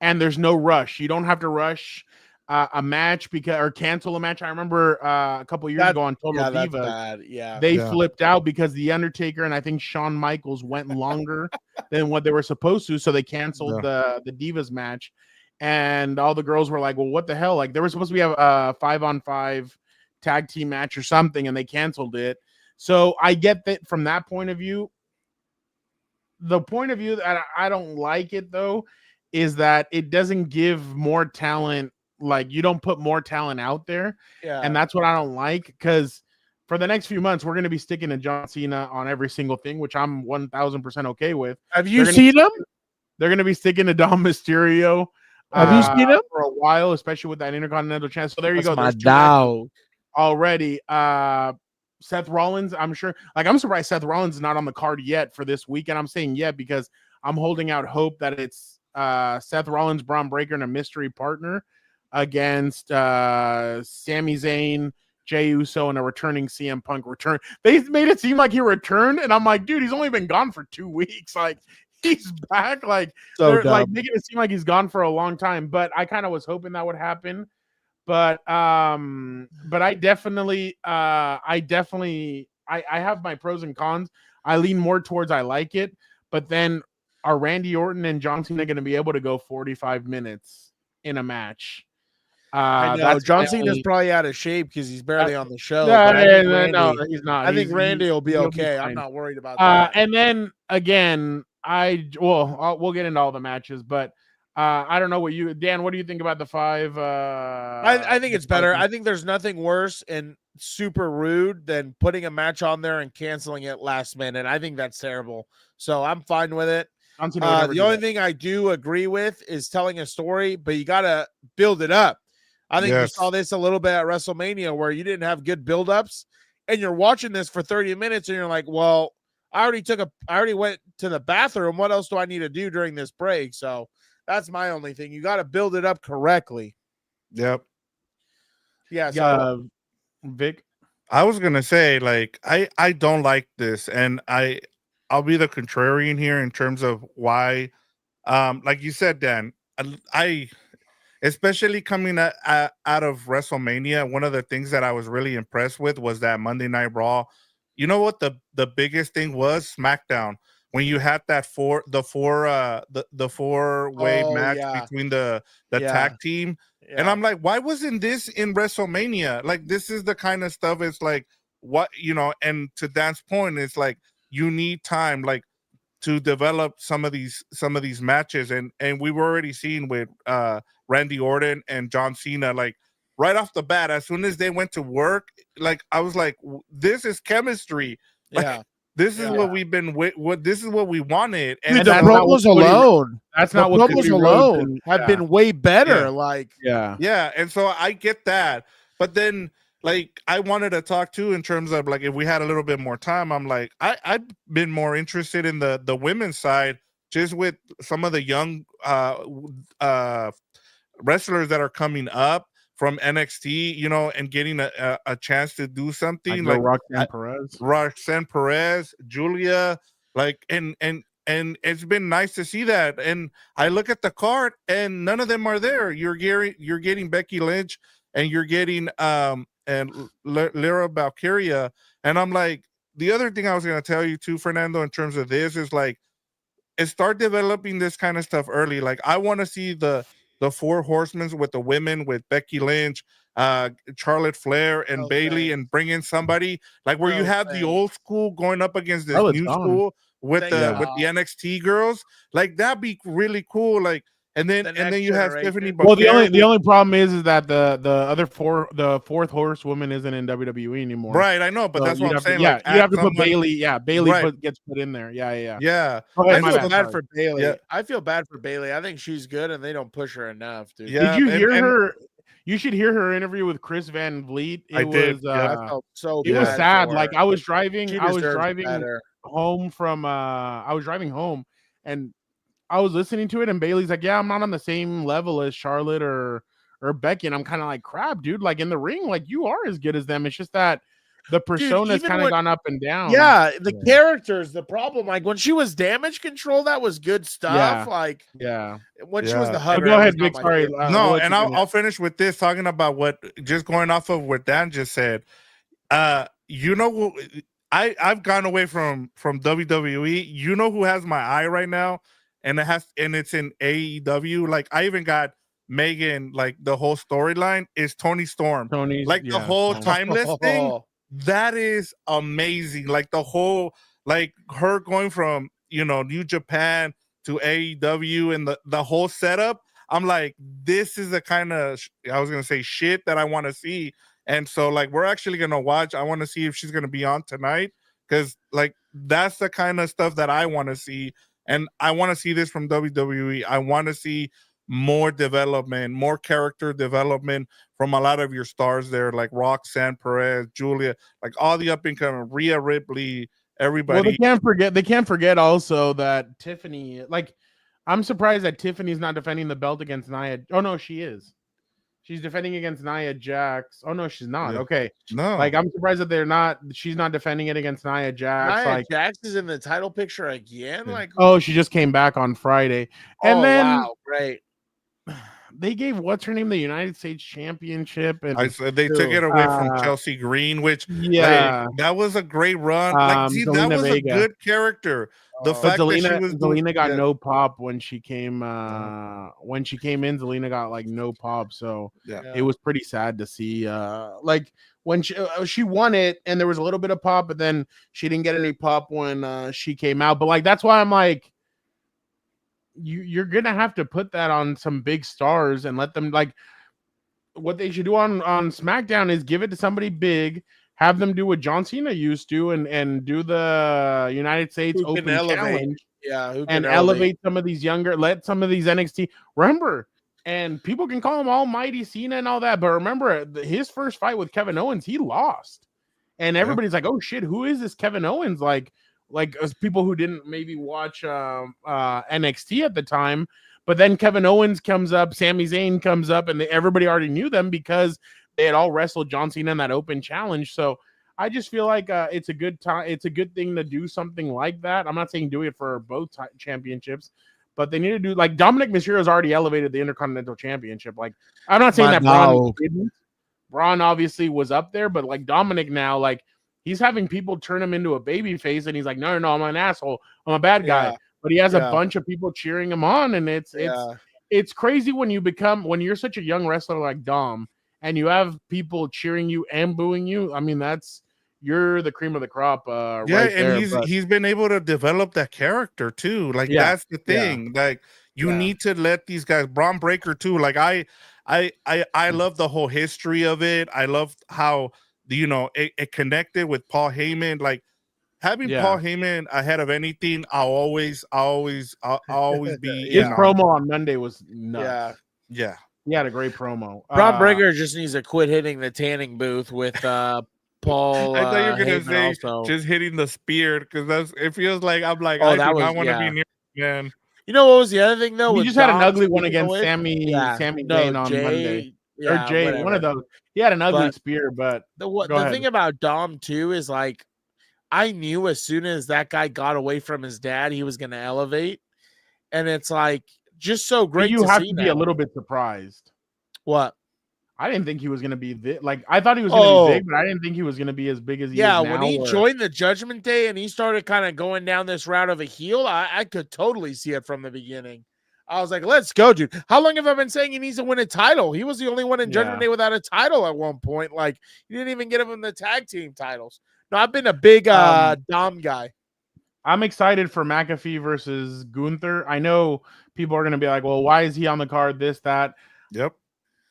and there's no rush. You don't have to rush a match or cancel a match. I remember a couple years ago on Total that's Diva, bad. Yeah. they flipped out because The Undertaker and I think Shawn Michaels went longer than what they were supposed to, so they canceled the Divas match, and all the girls were like, well, what the hell? Like, there was supposed to be a 5-on-5 tag team match or something, and they canceled it. So I get that from that point of view. The point of view that I don't like it, though, is that it doesn't give more talent. Like, you don't put more talent out there. Yeah. And that's what I don't like, because for the next few months, we're going to be sticking to John Cena on every single thing, which I'm 1000% okay with. Have you they're seen him? they're going to be sticking to Dom Mysterio. Have you seen him for a while, especially with that Intercontinental Chance? So there you That's go. my There's 2 dog. already. Seth Rollins, I'm sure. Like, I'm surprised Seth Rollins is not on the card yet for this weekend. I'm saying yet because I'm holding out hope that it's Seth Rollins, Braun Breaker, and a mystery partner against Sami Zayn, Jey Uso, and a returning CM Punk return. They made it seem like he returned, and I'm like, dude, he's only been gone for 2 weeks. Like, he's back. Like, So they're like dumb. making it seem like he's gone for a long time. But I kind of was hoping that would happen. But I definitely I have my pros and cons. I lean more towards I like it, but then are Randy Orton and John Cena going to be able to go 45 minutes in a match? I know That's John my Cena's only- probably out of shape because he's barely on the show. Yeah, but I think no, Randy- he's not. I think Randy will be he'll okay. I'm fine. not worried about that. And then again, we'll get into all the matches, but I don't know what you, Dan. What do you think about the 5? I think it's better. I think there's nothing worse and super rude than putting a match on there and canceling it last minute. I think that's terrible. So I'm fine with it. The only thing I do agree with is telling a story, but you got to build it up. I think you saw this a little bit at WrestleMania where you didn't have good buildups, and you're watching this for 30 minutes, and you're like, well, I already went to the bathroom. What else do I need to do during this break? So that's my only thing. You got to build it up correctly. Yep. Yeah. So Vic, I was gonna say, like, I don't like this, and I'll be the contrarian here in terms of why. Like you said, Dan, I especially coming out of WrestleMania, one of the things that I was really impressed with was that Monday Night Raw. You know what the biggest thing was? SmackDown, when you had that four-way match between the tag team. Yeah. And I'm like, why wasn't this in WrestleMania? Like, this is the kind of stuff. It's like, what, and to Dan's point, it's like you need time, like, to develop some of these matches. And we were already seeing with Randy Orton and John Cena, like, right off the bat, as soon as they went to work, like, I was like, this is chemistry. Like, this is what we've been this is what we wanted. And dude, the promos alone. That's not what Cody alone have been way better. Yeah. Like, yeah. And so I get that. But then, like, I wanted to talk too in terms of, like, if we had a little bit more time, I'm like, I've been more interested in the women's side, just with some of the young wrestlers that are coming up from NXT, and getting a chance to do something like Roxanne Perez, Julia, like, and it's been nice to see that. And I look at the card, and none of them are there. You're getting Becky Lynch, and you're getting and Lyra Valkyria, and I'm like, the other thing I was going to tell you too, Fernando, in terms of this is, like, start developing this kind of stuff early. Like, I want to see the 4 horsemen with the women, with Becky Lynch, Charlotte Flair, and Bayley, and bring in somebody like where you have the old school going up against this new school with the NXT girls. Like, that'd be really cool. Like, and then you have Stephanie. Well, the only problem is that the fourth horsewoman isn't in WWE anymore. Right, I know, but that's what I'm saying. Yeah, like, you have to put Bayley. Yeah, Bayley Right. gets put in there. Yeah. I feel bad for Bayley. Yeah. I feel bad for Bayley. I think she's good, and they don't push her enough, dude. Yeah. Did you hear her? You should hear her interview with Chris Van Vliet. I did. I felt so it bad was sad. for Like, her. I was driving Better. home from I was driving home, and I was listening to it, and Bailey's like, yeah, I'm not on the same level as Charlotte or Becky. And I'm kind of like, crap, dude. Like, in the ring, like, you are as good as them. It's just that the persona's kind of gone up and down. Yeah, the characters, the problem. Like, when she was Damage Control, that was good stuff. Yeah. Like, when she was the Oh, hugger. go ahead, it was Vic. not my Sorry. favorite. No, and I'll finish with this, talking about just going off of what Dan just said. I've gone away from WWE. You know who has my eye right now, and it's in AEW. Like, I even got Megan. Like, the whole storyline is Tony Storm. The whole timeless thing. That is amazing. Like, the whole, like, her going from New Japan to AEW and the whole setup. I'm like, this is the kind of I was gonna say shit that I want to see. And so, like, we're actually gonna watch. I want to see if she's gonna be on tonight, because, like, that's the kind of stuff that I want to see. And I want to see this from WWE. I want to see more development, more character development from a lot of your stars there, like Roxanne Perez, Julia, like all the up and coming, Rhea Ripley, everybody. Well, they can't forget also that Tiffany, like, I'm surprised that Tiffany's not defending the belt against Nia. Oh no, she is. She's defending against Nia Jax. Oh no, she's not. Yeah. Okay. No. Like, I'm surprised that she's not defending it against Nia Jax. Nia Like, Jax is in the title picture again. Yeah. Like, oh, she just came back on Friday. And then wow, great. they gave what's her name the United States Championship, and I said they took it away from Chelsea Green, which yeah, like, that was a great run. Like, see, that Zelina was Vega. a good character. The But fact that she was Zelina got yeah. no pop when she came when she came in. Zelina got like no pop, so Yeah. it was pretty sad to see. Like when she won it, and there was a little bit of pop, but then she didn't get any pop when she came out. But like that's why I'm like, you're gonna have to put that on some big stars and let them, like, what they should do on SmackDown is give it to somebody big, have them do what John Cena used to, and do the United States Who can Open elevate. Challenge. Yeah, who And can elevate some of these younger, let some of these NXT, remember, and people can call him Almighty Cena and all that, but remember his first fight with Kevin Owens, he lost, and everybody's like, oh shit, who is this Kevin Owens? Like as people who didn't maybe watch NXT at the time, but then Kevin Owens comes up, Sami Zayn comes up, and everybody already knew them because they had all wrestled John Cena in that Open Challenge. So I just feel like it's a good time. It's a good thing to do something like that. I'm not saying do it for both championships, but they need to do, like, Dominic Mysterio's already elevated the Intercontinental Championship. Like, I'm not saying that Braun didn't. Braun obviously was up there, but like Dominic now, like, he's having people turn him into a baby face, and he's like, no, I'm an asshole. I'm a bad guy. Yeah. But he has Yeah. a bunch of people cheering him on, and it's crazy when you're such a young wrestler like Dom, and you have people cheering you and booing you. I mean, you're the cream of the crop. Yeah, right and there, he's been able to develop that character too. Like, that's the thing. Like, you need to let these guys. Braun Breaker too. Like, I love the whole history of it. I love how it connected with Paul Heyman. Like, having Paul Heyman ahead of anything, I'll always be. His promo on Monday was nuts. Yeah. He had a great promo. Braun Breaker just needs to quit hitting the tanning booth with Paul. I thought you were gonna Heyman say also. just hitting the spear, because it feels like I'm like, Oh, I that do was- not want to yeah. be near, man. You know what was the other thing though? He with just had an Dom ugly one taking against away? Sami No, Zayn on Jay, Monday. yeah, Or Jay, one whatever. of those. He had an ugly But spear, but The Go ahead. thing about Dom too is, like, I knew as soon as that guy got away from his dad, he was going to elevate, and it's like just so but great. you have see to be now. a little bit surprised. What? I didn't think he was going to be like, I thought he was going to be big, but I didn't think he was going to be as big as he is now. When he joined the Judgment Day and he started kind of going down this route of a heel, I could totally see it from the beginning. I was like, let's go, dude. How long have I been saying he needs to win a title? He was the only one in Judgment Day without a title at one point. Like, you didn't even get him the tag team titles. No, I've been a big Dom guy. I'm excited for McAfee versus Gunther. I know people are going to be like, well, why is he on the card? This, that. Yep.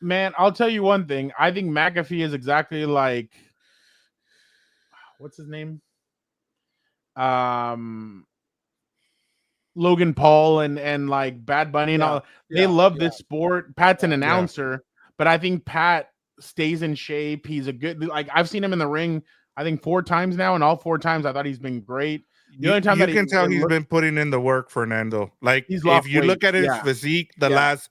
Man, I'll tell you one thing. I think McAfee is exactly like, what's his name? Logan Paul and like Bad Bunny and all. They love this sport. Pat's an announcer, but I think Pat stays in shape. He's a good, like, I've seen him in the ring, I think 4 times now, and all 4 times I thought he's been great. The only time you that can tell he's been putting in the work, Fernando. Like, He's if lost you look weight. at his physique the last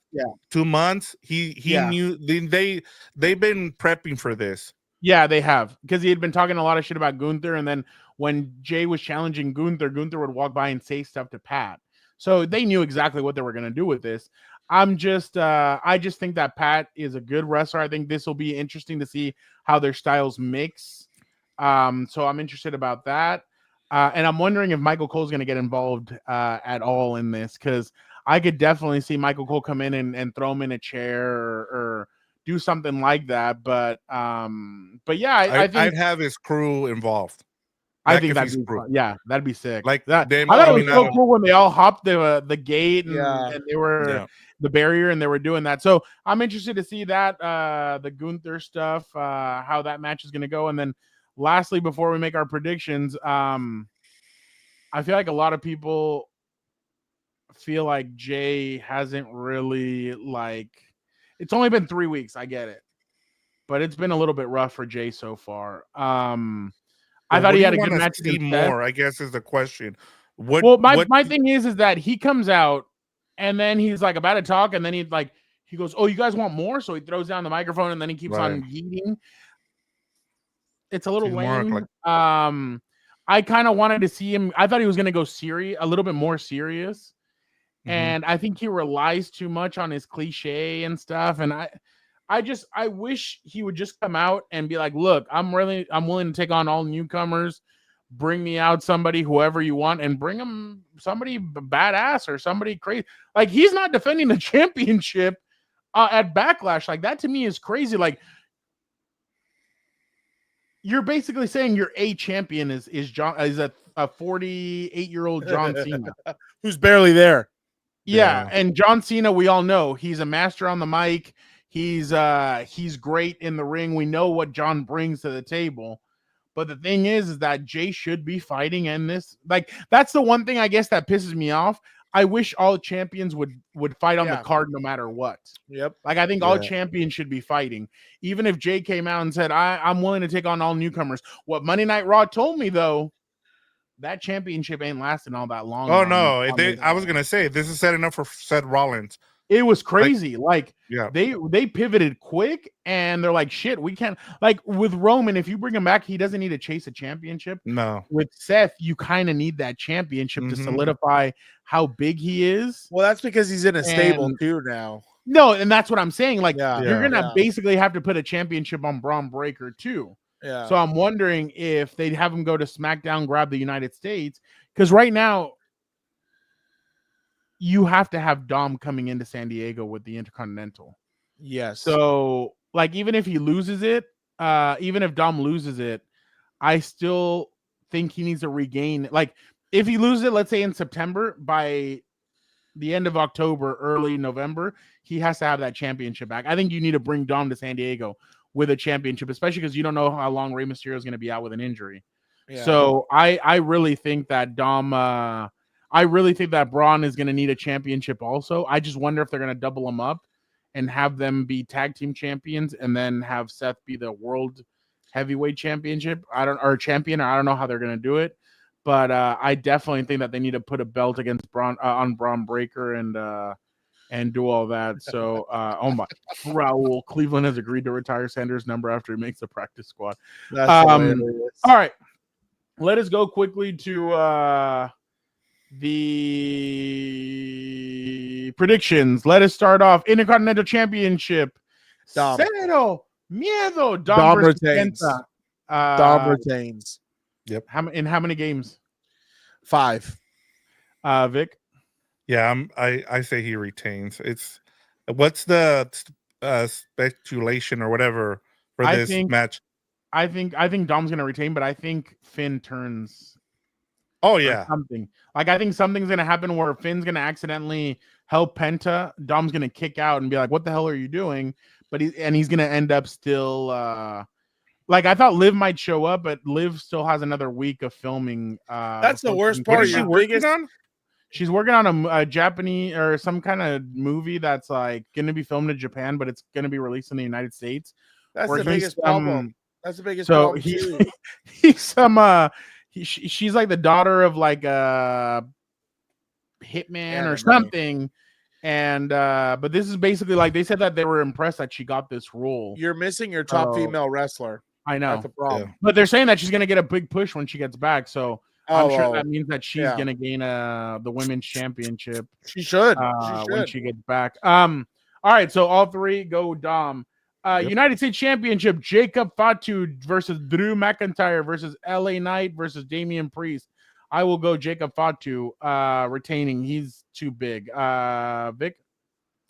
2 months, he knew they've been prepping for this. Yeah, they have, because he had been talking a lot of shit about Gunther, and then when Jay was challenging Gunther would walk by and say stuff to Pat. So they knew exactly what they were going to do with this. I just think that Pat is a good wrestler. I think this will be interesting to see how their styles mix. So I'm interested about that. And I'm wondering if Michael Cole's going to get involved at all in this, because I could definitely see Michael Cole come in and throw him in a chair or do something like that. But yeah, I think I'd have his crew involved. I think that'd be sick. Like that. them I thought it was so coming cool when they all hopped the gate and they were the barrier and they were doing that. So I'm interested to see that the Gunther stuff, how that match is going to go. And then lastly, before we make our predictions, I feel like a lot of people feel like Jay hasn't really it's only been 3 weeks. I get it, but it's been a little bit rough for Jay so far. I thought he had a good match see against Seth. more, I guess, is the question. My thing is that he comes out and then he's like about to talk, and then he goes, "Oh, you guys want more?" So he throws down the microphone and then he keeps on yeeting. It's a little lame. I kind of wanted to see him. I thought he was going to go a little bit more serious, and I think he relies too much on his cliche and stuff. And I wish he would just come out and be like, "Look, I'm willing to take on all newcomers. Bring me out somebody, whoever you want, and bring him somebody badass or somebody crazy." Like, he's not defending the championship at Backlash. Like, that to me is crazy. Like, you're basically saying your A champion is a 48-year-old John Cena who's barely there. Yeah, and John Cena, we all know he's a master on the mic. He's great in the ring. We know what John brings to the table. But the thing is that Jay should be fighting in this. Like, that's the one thing I guess that pisses me off. I wish all champions would fight on the card no matter what. Yep. Like, I think all champions should be fighting. Even if Jay came out and said, I'm willing to take on all newcomers. What Monday Night Raw told me, though, that championship ain't lasting all that long. Oh, no. I was going to say, this is setting up for Seth Rollins. It was crazy. They pivoted quick, and they're like, shit, we can't. Like, with Roman, if you bring him back, he doesn't need to chase a championship. No. With Seth, you kind of need that championship to solidify how big he is. Well, that's because he's in a stable too now. No, and that's what I'm saying. Like, you're gonna basically have to put a championship on Braun Breaker too. Yeah. So I'm wondering if they'd have him go to SmackDown, grab the United States, because right now you have to have Dom coming into San Diego with the Intercontinental. Yes. So, like, even if he loses it, even if Dom loses it, I still think he needs to regain. Like, if he loses it, let's say in September, by the end of October, early November, he has to have that championship back. I think you need to bring Dom to San Diego with a championship, especially because you don't know how long Rey Mysterio is going to be out with an injury. Yeah. So I really think that I really think that Braun is going to need a championship also. I just wonder if they're going to double them up and have them be tag team champions and then have Seth be the world heavyweight championship. Champion. I don't know how they're going to do it, but I definitely think that they need to put a belt against Braun on Braun Breaker and do all that. So, oh my, Raul, Cleveland has agreed to retire Sanders' number after he makes the practice squad. That's all right. Let us go quickly to the predictions. Let us start off. Intercontinental Championship. Dom. Cero Miedo. Dom retains. Dom retains. Yep. In how many games? 5. Vic? Yeah, I say he retains. What's the speculation or whatever for this match? I think Dom's gonna retain, but I think Finn turns. Oh yeah, something. Like, I think something's gonna happen where Finn's gonna accidentally help Penta. Dom's gonna kick out and be like, "What the hell are you doing?" But he's gonna end up still. Like, I thought Liv might show up, but Liv still has another week of filming. That's the worst part. What is she working on? She's working on a Japanese or some kind of movie that's like gonna be filmed in Japan, but it's gonna be released in the United States. That's the biggest problem. That's the biggest so problem. She's like the daughter of like a hitman or something. And but this is basically like they said that they were impressed that she got this role. You're missing your top female wrestler. I know. That's the problem. But they're saying that she's gonna get a big push when she gets back. So I'm sure that means that she's gonna gain the women's championship. She should. When she gets back. All right, so all three go Dom. United States Championship, Jacob Fatu versus Drew McIntyre versus LA Knight versus Damian Priest. I will go Jacob Fatu retaining. He's too big. Vic?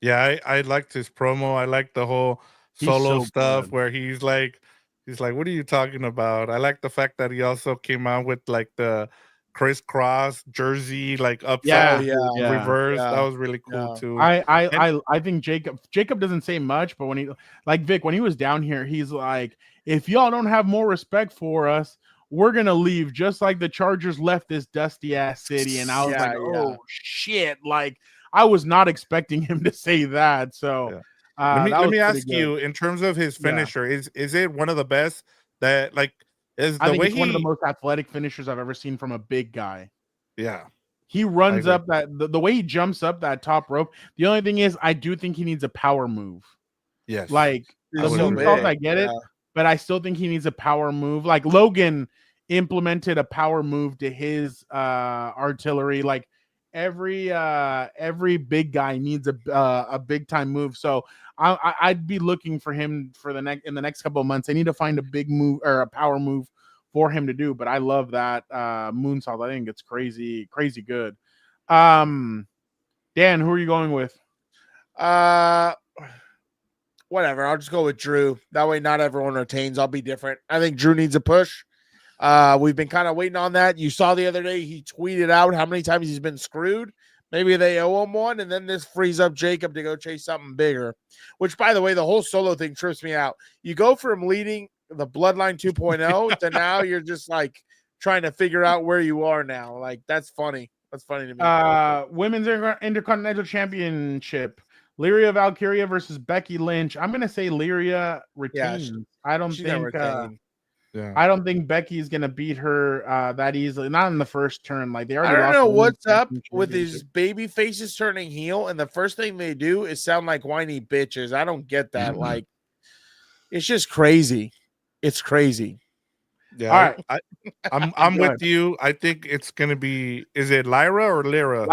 Yeah, I liked his promo. I like the whole solo stuff where he's like, what are you talking about? I like the fact that he also came out with like the crisscross jersey, like upside reverse. That was really cool too. I think Jacob doesn't say much, but when he, like Vic, when he was down here, he's like, if y'all don't have more respect for us, we're gonna leave just like the Chargers left this dusty ass city. And I was like, oh shit, like I was not expecting him to say that. So let me ask you, in terms of his finisher, is it one of the best that like is the I think way it's one of the most athletic finishers I've ever seen from a big guy. Yeah. He runs up that the way he jumps up that top rope. The only thing is I do think he needs a power move. Yes. Like the moonsault, I get it, but I still think he needs a power move. Like Logan implemented a power move to his artillery. Like every big guy needs a big time move. So I'd be looking for him for in the next couple of months. I need to find a big move or a power move for him to do. But I love that moonsault. I think it's crazy good. Dan, who are you going with? Whatever. I'll just go with Drew. That way, not everyone retains. I'll be different. I think Drew needs a push. We've been kind of waiting on that. You saw the other day he tweeted out how many times he's been screwed. Maybe they owe him one, and then this frees up Jacob to go chase something bigger. Which, by the way, the whole solo thing trips me out. You go from leading the Bloodline 2.0 to now you're just like trying to figure out where you are now. Like that's funny. That's funny to me. Women's Intercontinental Championship. Lyria Valkyria versus Becky Lynch. I'm gonna say Lyria retains. I don't think. I don't think Becky's gonna beat her that easily. Not in the first turn. Like they already. I don't know what's up with these baby faces turning heel, and the first thing they do is sound like whiny bitches. I don't get that. Like, it's just crazy. It's crazy. Yeah. All right. I'm with you. I think it's gonna be. Is it Lyra or Lyra?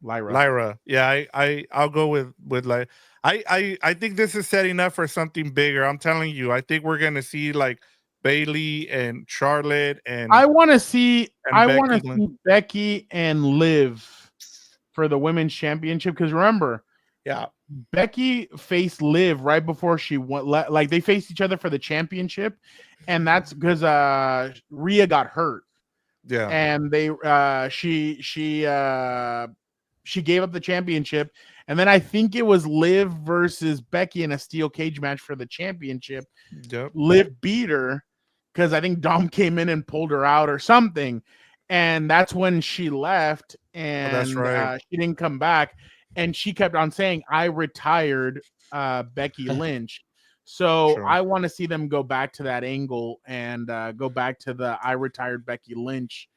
Lyra. Yeah. I'll go with like. I think this is setting up for something bigger. I'm telling you. I think we're gonna see like Bailey and Charlotte and I want to see Becky and Liv for the women's championship because remember, Becky faced Liv right before she went. Like they faced each other for the championship, and that's because Rhea got hurt. Yeah, and they she gave up the championship, and then I think it was Liv versus Becky in a steel cage match for the championship. Yep. Liv beat her because I think Dom came in and pulled her out or something, and that's when she left, and that's right. She didn't come back. And she kept on saying, I retired Becky Lynch. So I want to see them go back to that angle and go back to the I retired Becky Lynch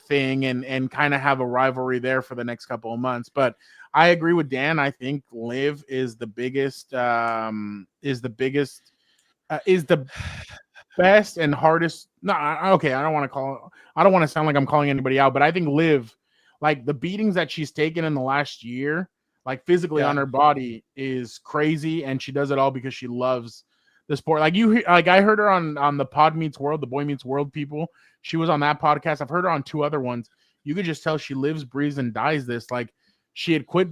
thing and kind of have a rivalry there for the next couple of months. But I agree with Dan. I think Liv is the biggest, is the best and hardest. No, okay. I don't want to sound like I'm calling anybody out, but I think Liv, like the beatings that she's taken in the last year, like physically on her body is crazy. And she does it all because she loves the sport. Like I heard her on the Pod Meets World, the Boy Meets World people. She was on that podcast. I've heard her on 2 other ones. You could just tell she lives, breathes, and dies this. Like she had quit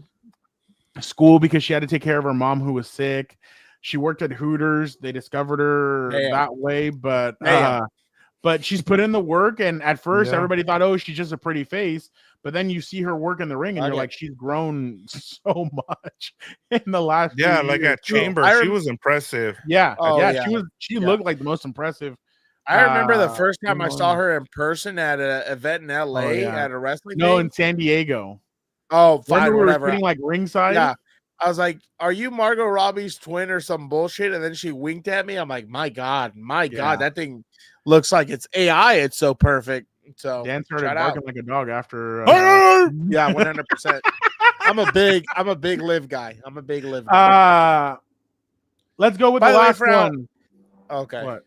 school because she had to take care of her mom who was sick. She worked at Hooters. They discovered her that way, but she's put in the work. And at first, everybody thought, oh, she's just a pretty face. But then you see her work in the ring, and you're like, she's grown so much in the last. Yeah, like at Chamber, she was impressive. Yeah, she looked like the most impressive. I remember the first time I saw her in person at an event in LA at a wrestling. In San Diego. Oh, fine, whatever. Sitting like ringside. Yeah. I was like, are you Margot Robbie's twin or some bullshit? And then she winked at me. I'm like, my God, that thing looks like it's AI. It's so perfect. So Dan started barking like a dog after. Yeah, 100%. I'm a big Liv guy. Let's go with the last one. Okay. What?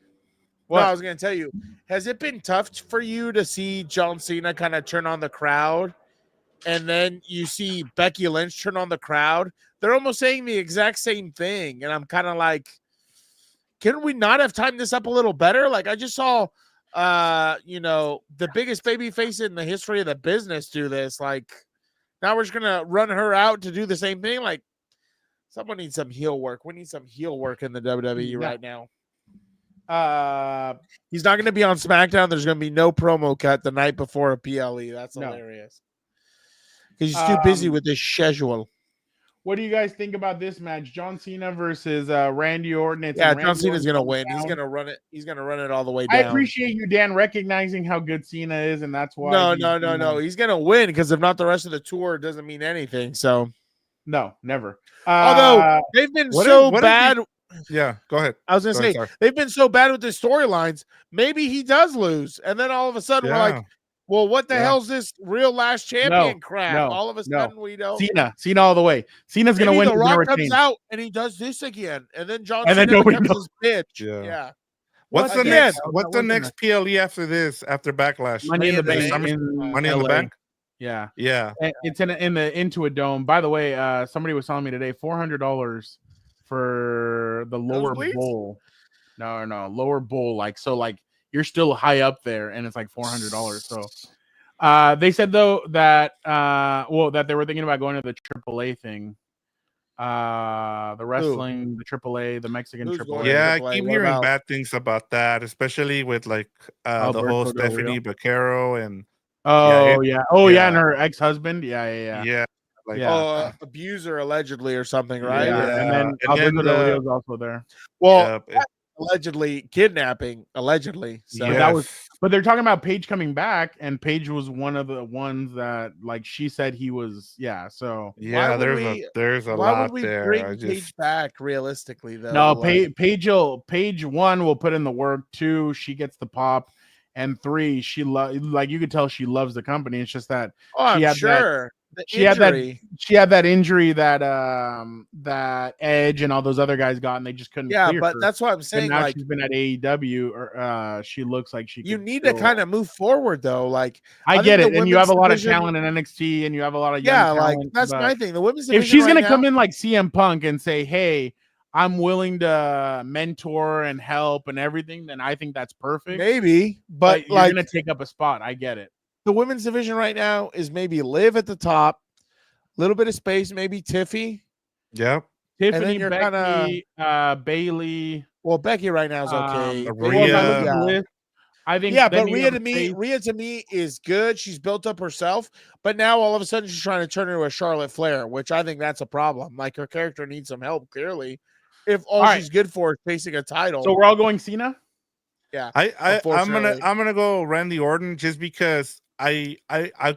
No, I was going to tell you, has it been tough for you to see John Cena kind of turn on the crowd? And then you see Becky Lynch turn on the crowd. They're almost saying the exact same thing. And I'm kind of like, can we not have timed this up a little better? Like I just saw, the biggest baby face in the history of the business do this. Like now we're just going to run her out to do the same thing. Like someone needs some heel work. We need some heel work in the WWE right now. He's not going to be on SmackDown. There's going to be no promo cut the night before a PLE. That's hilarious. Because he's too busy with this schedule. What do you guys think about this match? John Cena versus Randy Orton. It's Yeah, in John Randy Cena's gonna Orton's win. He's hometown. gonna run it. He's gonna run it all the way I down. appreciate you, Dan, recognizing how good Cena is, and that's why. No. He's gonna win because if not, the rest of the tour doesn't mean anything. So no, never. although they've been so bad. Yeah, go ahead. I was gonna say they've been so bad with the storylines. Maybe he does lose, and then all of a sudden we're like, "Well, what the hell's this real last champion crap?" All of a sudden we don't. Cena all the way. Cena's gonna win. The Rock comes out and he does this again, and then John Cena becomes his bitch. Yeah. What's the next? What's the next PLE after this? After Backlash? Money in the Bank. Money in the Bank. Yeah. It's in the into a dome. By the way, somebody was telling me today $400 for the lower bowl. No, lower bowl. Like you're still high up there, and it's like $400. So they said though that that they were thinking about going to the AAA thing. The wrestling, the AAA, the Mexican AAA. Yeah, I keep hearing bad things about that, especially with the whole Stephanie Vaquero and and her ex-husband. Yeah. Abuser allegedly or something, right? Yeah. And then Alberto Del Rio's also there. Well, allegedly kidnapping, So but they're talking about Paige coming back, and Paige was one of the ones that she said he was. Yeah. So there's a why lot would we there. Bring Paige back realistically though? No, Paige 1 will put in the work. 2, she gets the pop. And 3, she you could tell she loves the company. It's just that she had that injury that Edge and all those other guys got, and they just couldn't. Yeah, clear but her. that's what I'm saying. And now she's been at AEW, or she looks like she. You need to kind of move forward, though. I get it, and you have a lot of talent in NXT, and you have a lot of young talent, that's my thing. The women's if she's gonna come in like CM Punk and say, "Hey, I'm willing to mentor and help and everything," then I think that's perfect. Maybe, but you're gonna take up a spot. I get it. The women's division right now is maybe Liv at the top, a little bit of space, maybe Tiffy. Yep. Tiffany, Becky, Bailey. Well, Becky right now is okay. Rhea. I think. Yeah, but Rhea to me is good. She's built up herself, but now all of a sudden she's trying to turn into a Charlotte Flair, which I think that's a problem. Like her character needs some help, clearly. If all she's good for is facing a title. So we're all going Cena? Yeah. I'm gonna go Randy Orton just because I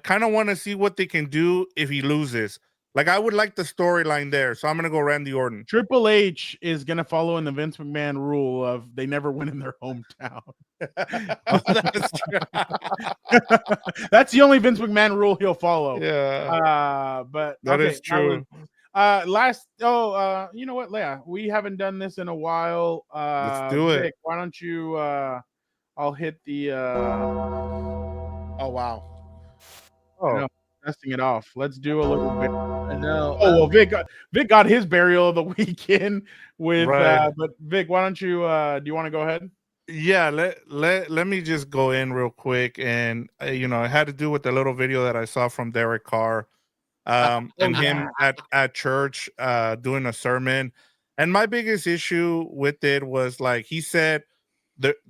kind of want to see what they can do if he loses. I would like the storyline there, so I'm gonna go Randy Orton. Triple H is gonna follow in the Vince McMahon rule of they never win in their hometown. That's the only Vince McMahon rule he'll follow. Yeah. But that is true. You know what, Leia? We haven't done this in a while. Let's do it. Vic, why don't you? I'll hit the. Oh wow! No, testing it off. Let's do a little bit. I know. Oh well, Vic got his burial of the weekend with. But Vic, why don't you? Do you want to go ahead? Yeah, let me just go in real quick, and it had to do with the little video that I saw from Derek Carr. And him at church doing a sermon. And my biggest issue with it was he said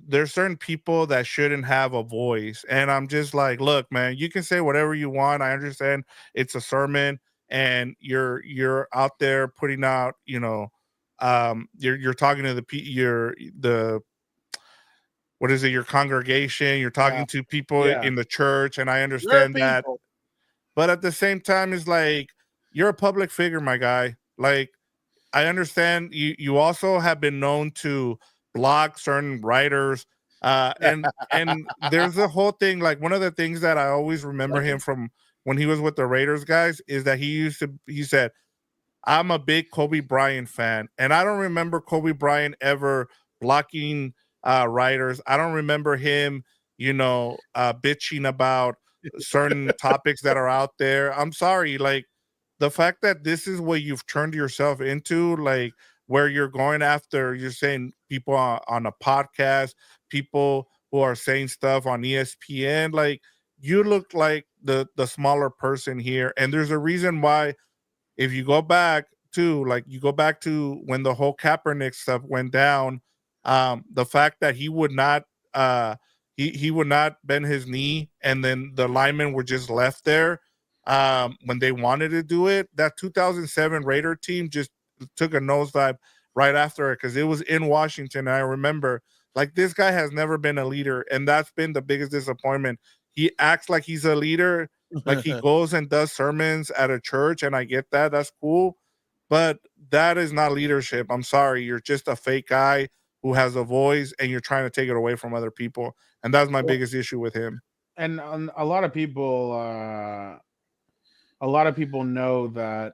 there's certain people that shouldn't have a voice. And I'm just like, look, man, you can say whatever you want. I understand it's a sermon and you're out there putting out, you're talking to your congregation, you're talking to people in the church, and I understand that. But at the same time, it's you're a public figure, my guy. I understand you also have been known to block certain writers. And there's the whole thing. One of the things that I always remember him from when he was with the Raiders guys is that he said, I'm a big Kobe Bryant fan. And I don't remember Kobe Bryant ever blocking writers. I don't remember him, bitching about certain topics that are out there. I'm sorry, the fact that this is what you've turned yourself into, where you're going after, you're saying people on a podcast, people who are saying stuff on ESPN, you look like the smaller person here. And there's a reason why, if you go back to when the whole Kaepernick stuff went down, the fact that he would not he would not bend his knee, and then the linemen were just left there. when they wanted to do it. That 2007 Raider team just took a nosedive right after it because it was in Washington. And I remember, like, this guy has never been a leader, and that's been the biggest disappointment. He acts like he's a leader, like he goes and does sermons at a church, and I get that. That's cool. But that is not leadership. I'm sorry. You're just a fake guy who has a voice, and you're trying to take it away from other people. And that's my biggest issue with him. And a lot of people know that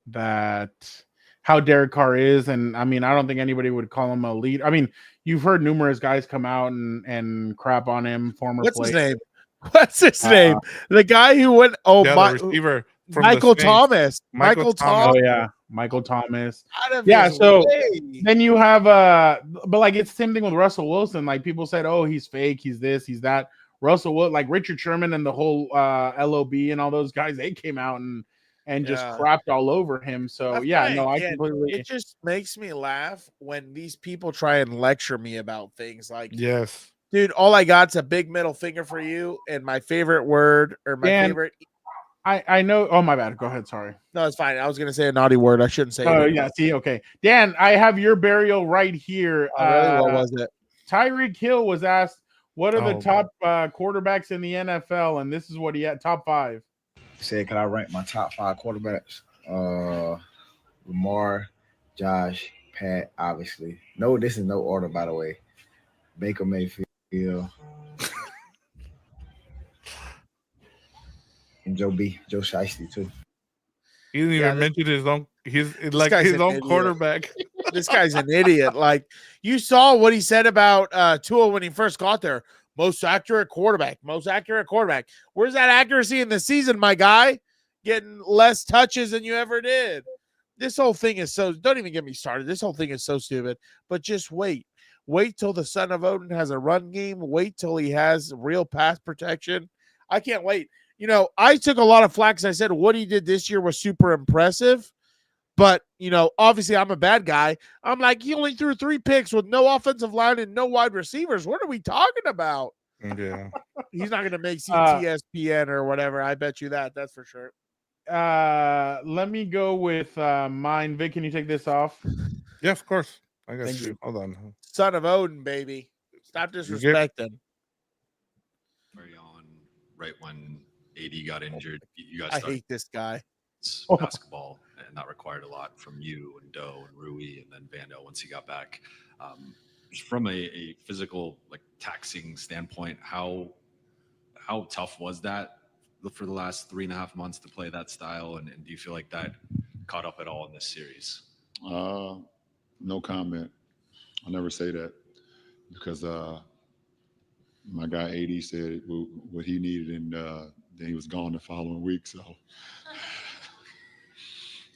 that how Derek Carr is, and I mean, I don't think anybody would call him a lead. I mean, you've heard numerous guys come out and crap on him. What's his name? What's his name? The guy who went. Oh, Yeah, my the receiver. Michael Thomas. Michael Oh yeah, Michael Thomas. Yeah, so then you have but like it's the same thing with Russell Wilson. Like people said, oh, he's fake, he's this, he's that. Russell Wilson, like Richard Sherman and the whole LOB and all those guys, they came out and just crapped all over him. So completely. It just makes me laugh when these people try and lecture me about things like, yes, dude, all I got's a big middle finger for you, and my favorite word or my favorite. I know. Oh, my bad. Go ahead. Sorry. No, it's fine. I was gonna say a naughty word. I shouldn't say. Oh yeah. See. Okay. Dan, I have your burial right here. Really? What was it? Tyreek Hill was asked, "What are the top quarterbacks in the NFL?" And this is what he had: top 5. He said, "Can I rank my top 5 quarterbacks?" Lamar, Josh, Pat, obviously. No, this is no order, by the way. Baker Mayfield. And Joe Shiesty too. He didn't even mention his own. His own quarterback. This guy's an idiot. Like, you saw what he said about Tua when he first got there. Most accurate quarterback. Where's that accuracy in the season, my guy? Getting less touches than you ever did. This whole thing is so. Don't even get me started. This whole thing is so stupid. But just wait. Wait till the son of Odin has a run game. Wait till he has real pass protection. I can't wait. You know, I took a lot of flack because I said what he did this year was super impressive. But, you know, obviously I'm a bad guy. I'm like, he only threw 3 picks with no offensive line and no wide receivers. What are we talking about? Yeah. He's not going to make CTSPN or whatever. I bet you that. That's for sure. Let me go with mine. Vic, can you take this off? Yeah, of course. I got you. Hold on. Son of Odin, baby. Stop disrespecting. Very on right when AD got injured. You guys I hate this guy. Basketball, and that required a lot from you and Doe and Rui and then Vando once he got back. Just from a physical, like, taxing standpoint, how tough was that for the last 3.5 months to play that style? And do you feel like that caught up at all in this series? No comment. I'll never say that because my guy AD said what he needed, and then he was gone the following week. So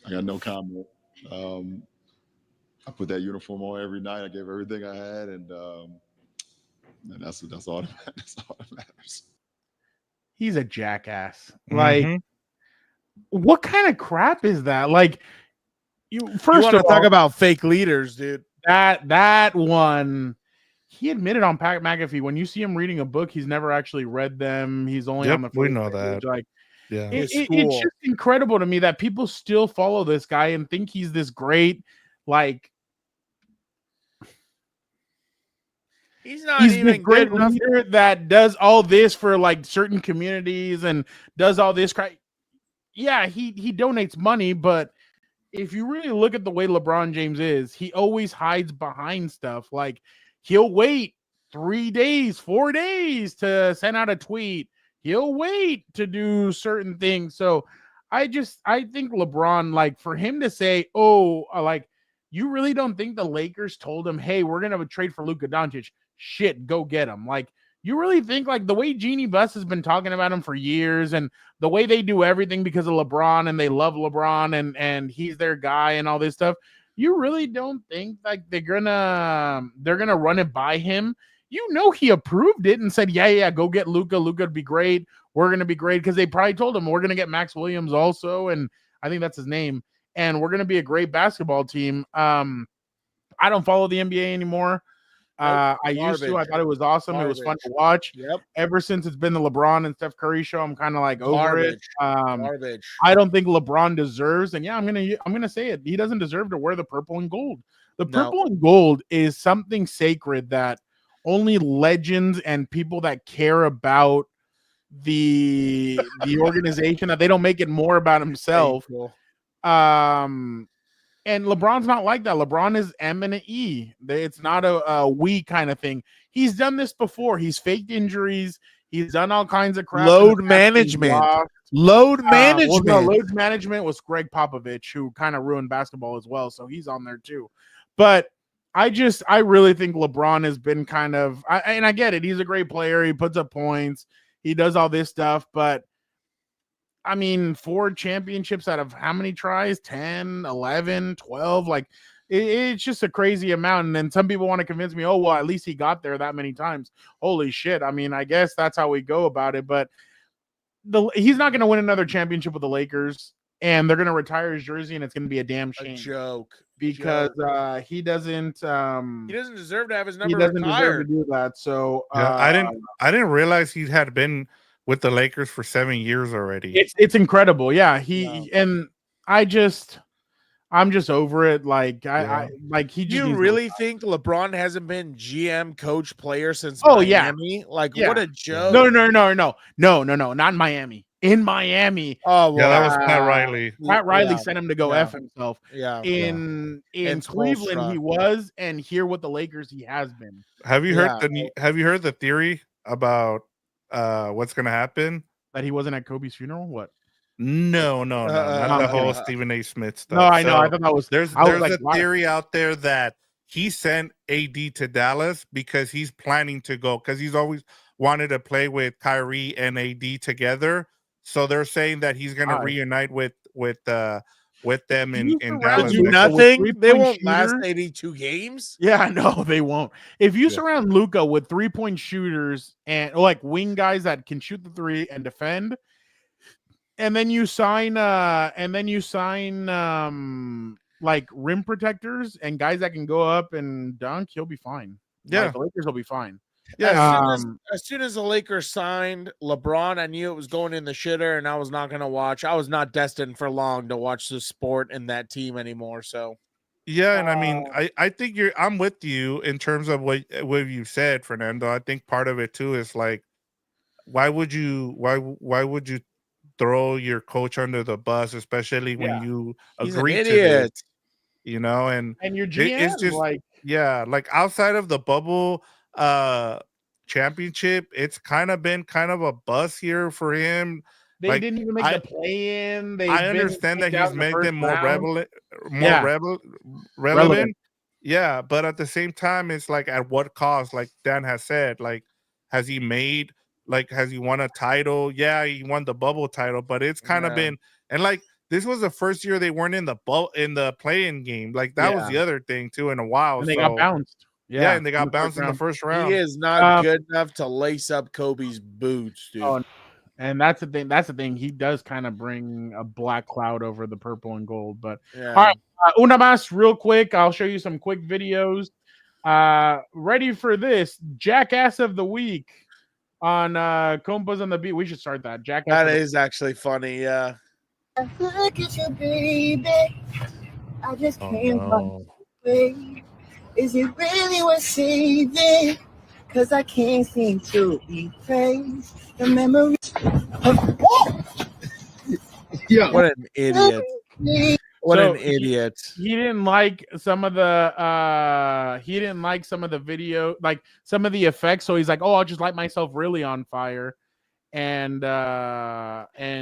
I got no comment. I put that uniform on every night. I gave everything I had, and that's all that matters. He's a jackass. Like, what kind of crap is that? Like, you want to talk about fake leaders, dude. That one, he admitted on Pat McAfee, when you see him reading a book, he's never actually read them. He's only on the first we know page. that. Like, yeah, it's just incredible to me that people still follow this guy and think he's this great, like, he's even great leader that does all this for like certain communities and does all this. Yeah, he donates money, but if you really look at the way LeBron James is, he always hides behind stuff. Like, he'll wait 3 days, 4 days to send out a tweet. He'll wait to do certain things. So I think LeBron, like, for him to say, like, you really don't think the Lakers told him, hey, we're going to trade for Luka Doncic? Shit, go get him. Like, you really think, like, the way Jeannie Buss has been talking about him for years and the way they do everything because of LeBron and they love LeBron and he's their guy and all this stuff, you really don't think, like, they're gonna run it by him? You know, he approved it and said, yeah, go get Luka. Luka would be great. We're going to be great, because they probably told him we're going to get Max Williams also, and I think that's his name, and we're going to be a great basketball team. I don't follow the NBA anymore. I used to. I thought it was awesome. It was fun to watch. Yep. Ever since it's been the LeBron and Steph Curry show, I'm kind of like over it. Garbage. I don't think LeBron deserves, and yeah, I'm gonna say it. He doesn't deserve to wear the purple and gold. The purple and gold is something sacred that only legends and people that care about the organization, that they don't make it more about himself. And LeBron's not like that. LeBron is M and an E. It's not a we kind of thing. He's done this before. He's faked injuries. He's done all kinds of crap. Load management. Load management. Well, no, load management was Greg Popovich, who kind of ruined basketball as well. So he's on there too. But I really think LeBron has been kind of, and I get it. He's a great player. He puts up points. He does all this stuff. But I mean, 4 championships out of how many tries? 10, 11, 12. Like, it's just a crazy amount. And then some people want to convince me, oh, well, at least he got there that many times. Holy shit. I mean, I guess that's how we go about it. But he's not going to win another championship with the Lakers. And they're going to retire his jersey, and it's going to be a damn shame. A joke. Because he doesn't deserve to have his number he doesn't retired. deserve to do that. So I didn't realize he had been with the Lakers for 7 years already. It's incredible. Yeah, and I'm just over it. Like I like he. You really think LeBron hasn't been GM, coach, player since Miami? Yeah. Like what a joke. No, not in Miami. In Miami. Oh, well, yeah, that was Pat Riley. Pat Riley sent him to go F himself. Yeah. In Cleveland he was, and here with the Lakers he has been. Have you heard the theory about what's going to happen? That he wasn't at Kobe's funeral? What? No, not the whole Stephen A. Smith stuff. No, I know. I thought that was. There's a theory out there that he sent AD to Dallas because he's planning to go, because he's always wanted to play with Kyrie and AD together. So they're saying that he's going to reunite with them in Dallas. Nothing. They won't last 82 games. Yeah, no, they won't. If you surround Luka with 3-point shooters and like wing guys that can shoot the three and defend, and then you sign like rim protectors and guys that can go up and dunk, he'll be fine. Yeah, like, the Lakers will be fine. Yeah, as soon as the Lakers signed LeBron, I knew it was going in the shitter, and I was not going to watch. I was not destined for long to watch the sport and that team anymore. So, yeah, and I mean, I think I'm with you in terms of what you said, Fernando. I think part of it too is like, why would you throw your coach under the bus, especially when you agree to it? You know, and your GM it's just like like outside of the bubble championship, it's kind of been a buzz here for him. They didn't even make the play in. I understand that he's made them more relevant. Yeah, but at the same time, it's like at what cost? Like Dan has said, like has he won a title? Yeah, he won the bubble title, but it's kind of been, and like this was the first year they weren't in the play-in game. Like that was the other thing too in a while. And they got bounced. Yeah, and they got bounced in the first round. He is not good enough to lace up Kobe's boots, dude. Oh, and that's the thing. That's the thing. He does kind of bring a black cloud over the purple and gold. But all right, una más, real quick. I'll show you some quick videos. Ready for this? Jackass of the week on Compas on the Beat. We should start that. Jackass. That is actually funny. Yeah. Look at you, baby. I just can't find a way. Is it really worth saving? Cause I can't seem to erase the memory of What an idiot. What an idiot. He didn't like some of the video, like some of the effects. So he's like, oh, I'll just light myself really on fire. And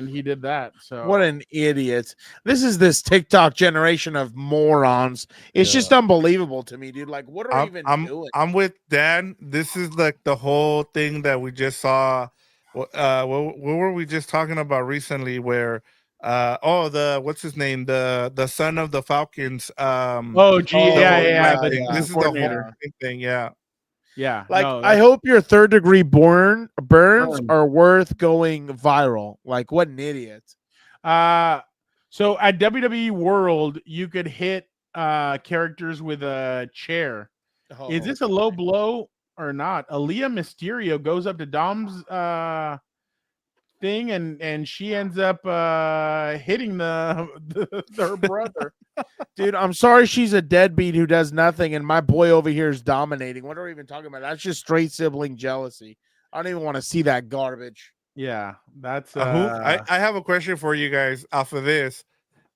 he did that. So what an idiot. This TikTok generation of morons. It's just unbelievable to me, dude. Like, what are we even doing? I'm with Dan. This is like the whole thing that we just saw. What were we just talking about recently where what's his name? The son of the Falcons. This is the whole thing, yeah. Yeah, like I hope your third-degree burns are worth going viral. Like, what an idiot. So at WWE World, you could hit characters with a chair, Is this a low blow or not? Aaliyah Mysterio goes up to Dom's thing, and she ends up hitting her brother. Dude, I'm sorry she's a deadbeat who does nothing, and my boy over here is dominating. What are we even talking about? That's just straight sibling jealousy. I don't even want to see that garbage. Yeah, that's I have a question for you guys off of this.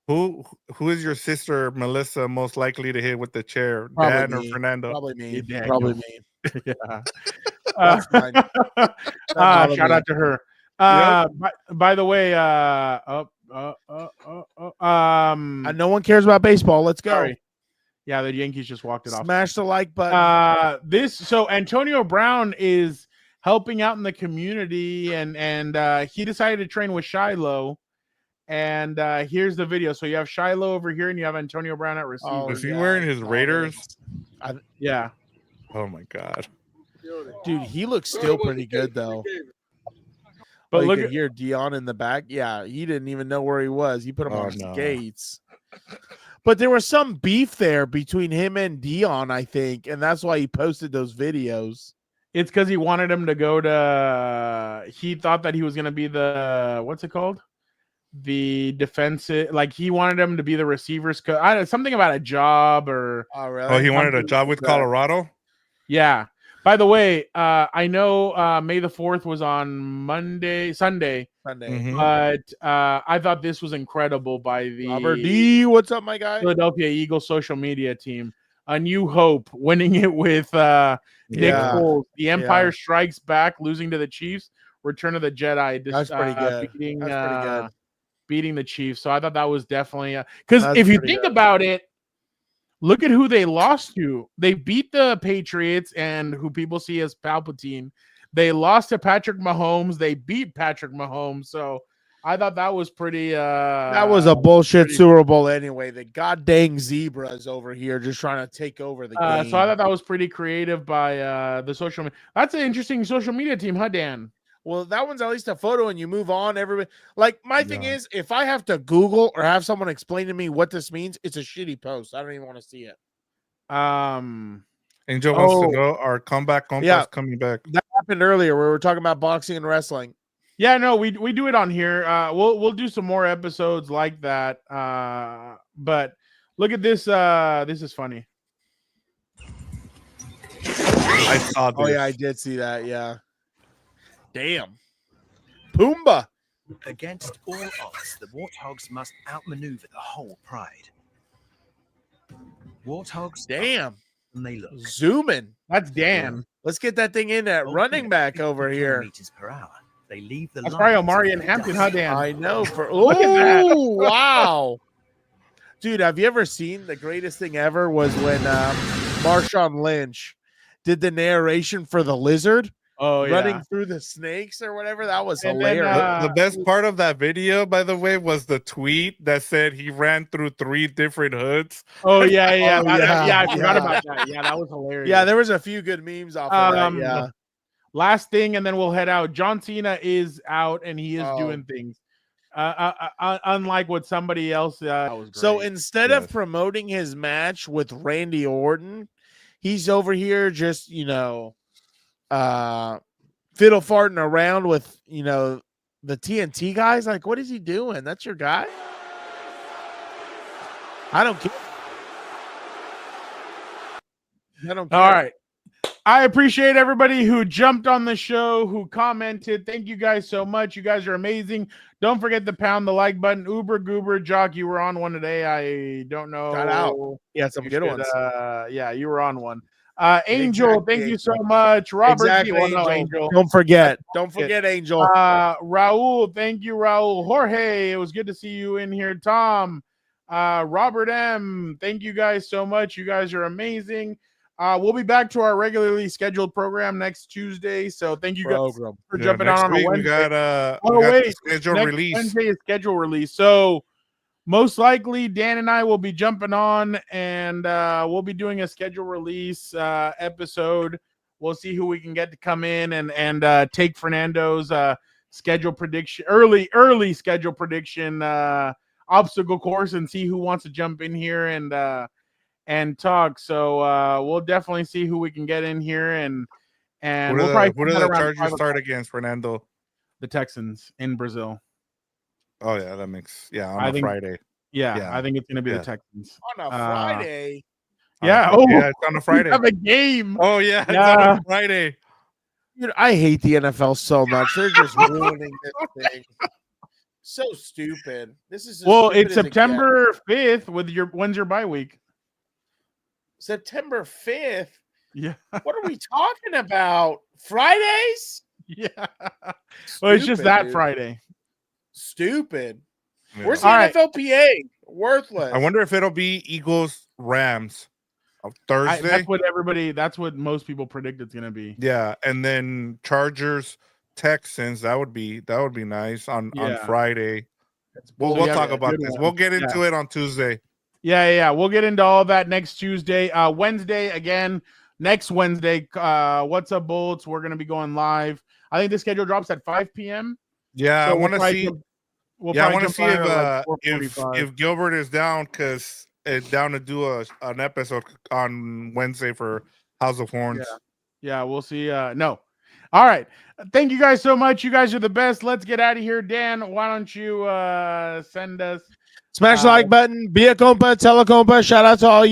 Who is your sister Melissa most likely to hit with the chair? Dan or Fernando? Probably me. Daniel. Probably me. Yeah. That's mine. Shout out to her. By the way, no one cares about baseball. Let's go. Sorry. Yeah, the Yankees just walked it off. Smash the like button. So Antonio Brown is helping out in the community, and he decided to train with Shiloh. And here's the video. So you have Shiloh over here, and you have Antonio Brown at receiver. Is he wearing his Raiders? Yeah. Oh my God, dude, he looks still pretty good though. But look look at here, Dion in the back. Yeah, he didn't even know where he was. He put him on skates. But there was some beef there between him and Dion, I think, and that's why he posted those videos. It's because he wanted him to go to. He thought that he was going to be the what's it called? The defensive, like he wanted him to be the receivers coach. Something about a job or. Oh, really? Oh, he wanted a job with Colorado. Yeah. By the way, I know May the 4th was on Sunday, Mm-hmm. but I thought this was incredible by the Robert D. What's up, my guy? Philadelphia Eagles social media team. A New Hope winning it with Nick Foles. The Empire Strikes Back, losing to the Chiefs. Return of the Jedi. That's pretty good. Beating, That's pretty good. Beating the Chiefs. So I thought that was definitely because if you think about it, look at who they lost to. They beat the Patriots and who people see as Palpatine. They lost to Patrick Mahomes. They beat Patrick Mahomes. So I thought that was pretty. That was a bullshit Super Bowl anyway. The goddamn zebras over here just trying to take over the game. So I thought that was pretty creative by the social media. That's an interesting social media team, huh, Dan? Well, that one's at least a photo and you move on. Everybody, like, my thing is, if I have to Google or have someone explain to me what this means, it's a shitty post. I don't even want to see it. Angel wants to know, are comeback compas coming back? That happened earlier where we were talking about boxing and wrestling. Yeah, no, we do it on here. We'll do some more episodes like that. But look at this. This is funny. I saw this. Oh yeah, I did see that. Yeah. Damn. Pumbaa. Against all odds, the Warthogs must outmaneuver the whole Pride. Warthogs. Damn. And they look. Zooming. That's Dan. Let's get that thing in at running back over here. Meters per hour. They leave the. That's probably Omari and Hampton, huh, Dan? I know. Look at that. Wow. Dude, have you ever seen the greatest thing ever was when Marshawn Lynch did the narration for the lizard? Oh, yeah. Running through the snakes or whatever. That was And hilarious. then, The best part of that video, by the way, was the tweet that said he ran through 3 different hoods. Oh, yeah. Oh, I forgot about that. Yeah, that was hilarious. Yeah, there was a few good memes off of that. Yeah. Last thing, and then we'll head out. John Cena is out, and he is doing things. Unlike what somebody else. So instead of promoting his match with Randy Orton, he's over here just, fiddle farting around with, the TNT guys. Like, what is he doing? That's your guy? I don't care. All right. I appreciate everybody who jumped on the show, who commented. Thank you guys so much. You guys are amazing. Don't forget to pound the like button. Uber Goober Jock, you were on one today. I don't know. Got out. Yeah, some good ones. Yeah, you were on one. Angel, thank you so much. Robert, Angel. Don't forget Angel. Raul, thank you, Raul. Jorge, it was good to see you in here. Tom, Robert M, thank you guys so much. You guys are amazing. We'll be back to our regularly scheduled program next Tuesday. So thank you guys for jumping on a Wednesday. We got schedule release. Wednesday is schedule release. So most likely Dan and I will be jumping on, and we'll be doing a schedule release episode. We'll see who we can get to come in and take Fernando's schedule prediction, early schedule prediction obstacle course, and see who wants to jump in here and talk. So we'll definitely see who we can get in here, and Who we'll do probably the Chargers start against, Fernando? The Texans in Brazil. Oh yeah, that makes on I a think, Friday. Yeah, I think it's gonna be the Texans on a Friday. Yeah. It's on a Friday. Have a game. Oh yeah, it's on a Friday. Dude, I hate the NFL so much. They're just ruining this thing. So stupid. This is it's September 5th with when's your bye week? September 5th. Yeah. What are we talking about? Fridays? Yeah. Well, it's just that dude. Friday. Stupid. Yeah. Where's the All right. NFLPA? Worthless. I wonder if it'll be Eagles Rams of Thursday. That's what most people predict it's gonna be. Yeah, and then Chargers Texans. That would be nice on Friday. We'll talk about this. We'll get into it on Tuesday. Yeah. We'll get into all that next Tuesday. Wednesday again. Next Wednesday. What's up, Bolts? We're gonna be going live. I think the schedule drops at 5 p.m. Yeah, So I want to see. I want to see if Gilbert is down because down to do an episode on Wednesday for House of Horns. Yeah, we'll see. No. All right. Thank you guys so much. You guys are the best. Let's get out of here. Dan, why don't you send us? Smash the like button. Be a compa, tell a compa. Shout out to all you.